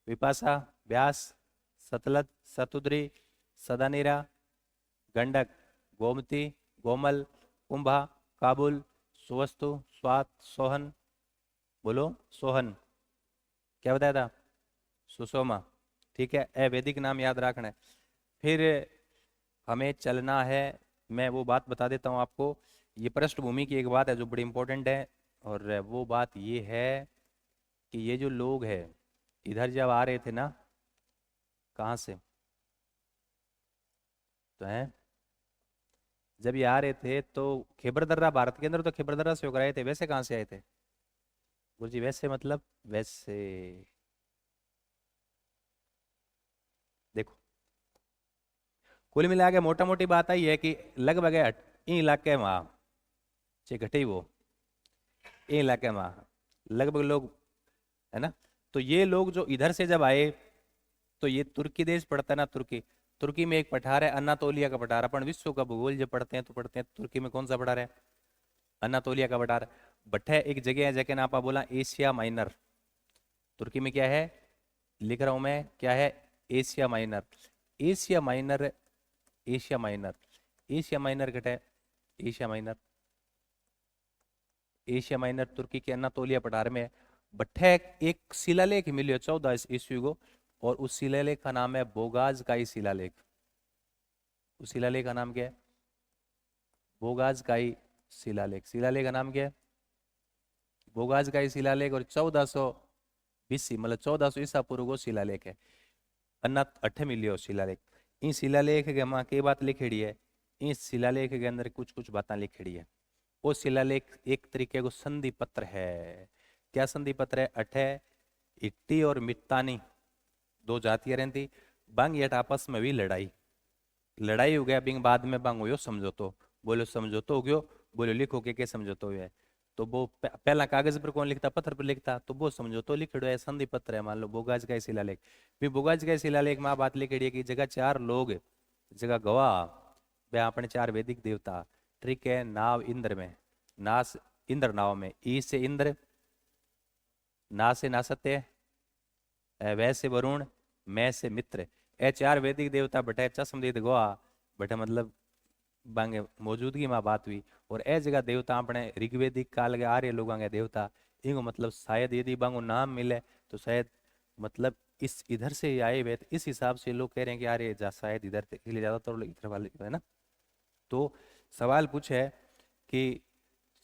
S1: विपाशा, व्यास, सतलज, सतुद्री, सदानीरा, गंडक, गोमती, गोमल, कुंभा, काबुल, सुवस्तु, स्वात, सोहन, बोलो सोहन, क्या बताया था, सुषोमा। ठीक है, अवैदिक नाम याद रखना है। फिर हमें चलना है, मैं वो बात बता देता हूँ आपको। ये पृष्ठभूमि की एक बात है जो बड़ी इंपॉर्टेंट है, और वो बात ये है कि ये जो लोग हैं इधर जब आ रहे थे ना, कहाँ से, तो है जब ये आ रहे थे तो खैबर दर्रा भारत के अंदर, तो खैबर दर्रा से होकर आए थे, वैसे कहाँ से आए थे गुरु जी, वैसे मतलब वैसे, देखो कुल मिला के मोटा मोटी बात आई है कि लगभग इन इलाके में चे घटे वो इन इलाके में लगभग लोग, है ना। तो ये लोग जो इधर से जब आए, तो ये तुर्की देश पड़ता है ना, तुर्की, तुर्की में एक पठार है अनातोलिया का पठार। अपन विश्व का भूगोल जब पढ़ते हैं तो पढ़ते हैं तुर्की में कौन सा पठार है, अनातोलिया का पठार। बट है एक जगह है, जगह ना आपा बोला एशिया माइनर, तुर्की में क्या है, लिख रहा हूं मैं, क्या है, Asia minor, Asia minor, Asia minor, Asia minor घटे, एशिया माइनर, एशिया माइनर तुर्की के अनातोलिया पठार में है। बट्ठे एक शिलालेख मिले 14 ईस्वी को, और उस शिलालेख का नाम है बोगाज काई शिलालेख। उस शिलालेख का नाम क्या है, बोगाज काई शिलालेख, शिलालेख का नाम क्या है, बोगाज काई शिलालेख। और 1420 मतलब 1400 ईसा पूर्व को शिलालेख है, अन्ना अठे मिलियो शिलालेख। इन शिलालेख के मां के बात लिखेड़ी है, इस शिलालेख के अंदर कुछ कुछ बातें लिखेड़ी है। वो शिलालेख एक तरीके को संधि पत्र है। क्या संधि पत्र है, अठे इट्टी और मित्तानी दो जातियां रहती, बांग यट आपस में भी लड़ाई, लड़ाई हो गया बिंग बाद में बांग हो समझौतो, बोलो समझौतो हो गयो, बोलो लिखो के समझौतो हुआ है। तो वो पहला कागज पर कौन लिखता, पत्थर पर लिखता, तो वो समझौतो लिखड़ो है, संधि पत्र है, मान लो बोगाज का शिलालेख। फिर बोगाज का शिलालेख में आ बात लिखड़ी है कि जगह 4 लोग, जगह गवाह, वे अपने 4 वैदिक देवता, ठीक है, नाव इंद्र में, नास इंद्र नाव में, ई से इंद्र, ना से नासत्य, वै से वरुण, मैं से मित्र, ए 4 वैदिक देवता बटे चश्मदीद गोआ, बटे मतलब बांगे मौजूदगी में बात हुई। और ए जगह देवता अपने ऋग्वेदिक काल के आर्य लोगों के देवता, इनको मतलब शायद यदि बांगो नाम मिले तो शायद मतलब इस इधर से ही आए हुए, तो इस हिसाब से लोग कह रहे हैं कि यार ये शायद इधर के लिए ज्यादातर लोग इधर वाले है ना। तो सवाल पूछा है कि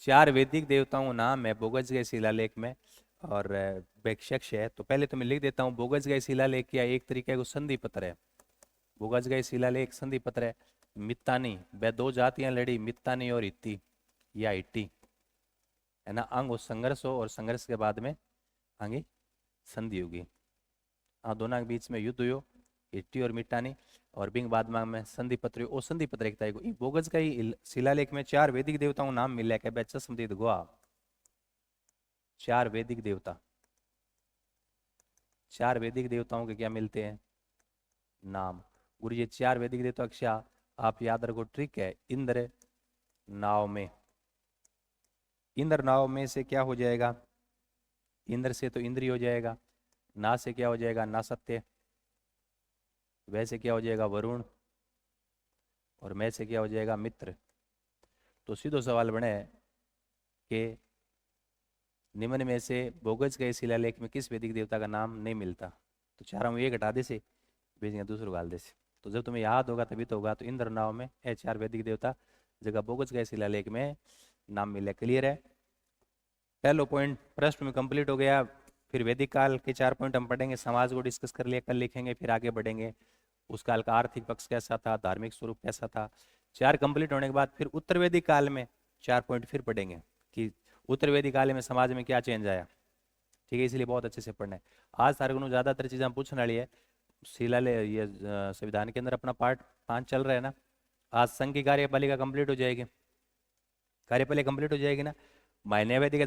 S1: 4 वैदिक देवताओं का नाम है बोगजगय शिलालेख में और बेक्षक्ष है। तो पहले तो मैं लिख देता हूँ, बोगजगय शिलालेख या एक तरीके का संधि पत्र है। बोगजगय शिलालेख संधि पत्र है। मित्तानी, वे दो जातियां लड़ी, मित्तानी और हित्ती या हिट्टी, है ना। अंग हो संघर्ष हो और संघर्ष के बाद में आगे संधि होगी। हाँ, दोनों के बीच में युद्ध हो, हिट्टी और मिट्टानी, और बिंग बाद में संधि पत्र ओ संधि पत्र एक तारीख को बोगज का ही शिलालेख में 4 वैदिक देवताओं नाम मिले के चश्मदीद गुआ। 4 वैदिक देवता, 4 वैदिक देवताओं के क्या मिलते हैं नाम। गुरु ये 4 वैदिक देवता क्या आप याद रखो, ट्रिक है। इंद्र नाव में, इंद्र नाव में से क्या हो जाएगा, इंद्र से तो इंद्री हो जाएगा, ना से क्या हो जाएगा ना सत्य, वैसे क्या हो जाएगा वरुण, और मैं से क्या हो जाएगा मित्र। तो सीधो सवाल बने कि निम्न में से बोगज के शिलालेख में किस वैदिक देवता का नाम नहीं मिलता। तो चारों में एक हटा दे से, बीच में दूसरों गाल दे से। तो जब तुम्हें याद होगा तभी तो होगा। तो इंद्र नाव में ये 4 वैदिक देवता जगह बोगज के शिलालेख में नाम मिले। क्लियर है। पहलो पॉइंट प्रश्न में कंप्लीट हो गया। फिर वैदिक काल के 4 पॉइंट हम पढ़ेंगे, समाज को डिस्कस कर लिया, कल लिखेंगे, फिर आगे बढ़ेंगे। उस काल का आर्थिक पक्ष कैसा था, धार्मिक स्वरूप कैसा था। 4 कंप्लीट होने के बाद फिर उत्तर वैदिक काल में 4 पॉइंट फिर पढ़ेंगे कि उत्तर वैदिक काल में समाज में क्या चेंज आया। ठीक है, इसलिए बहुत अच्छे से पढ़ना है। आज सारे को ज्यादातर चीजें हम पूछने वाली है। शिलालेख ये संविधान के अंदर अपना पार्ट 5 चल रहा है ना। आज संघ की कार्यपालिका कंप्लीट हो जाएगी, कार्यपालिका कंप्लीट हो जाएगी ना। महीने वैदिक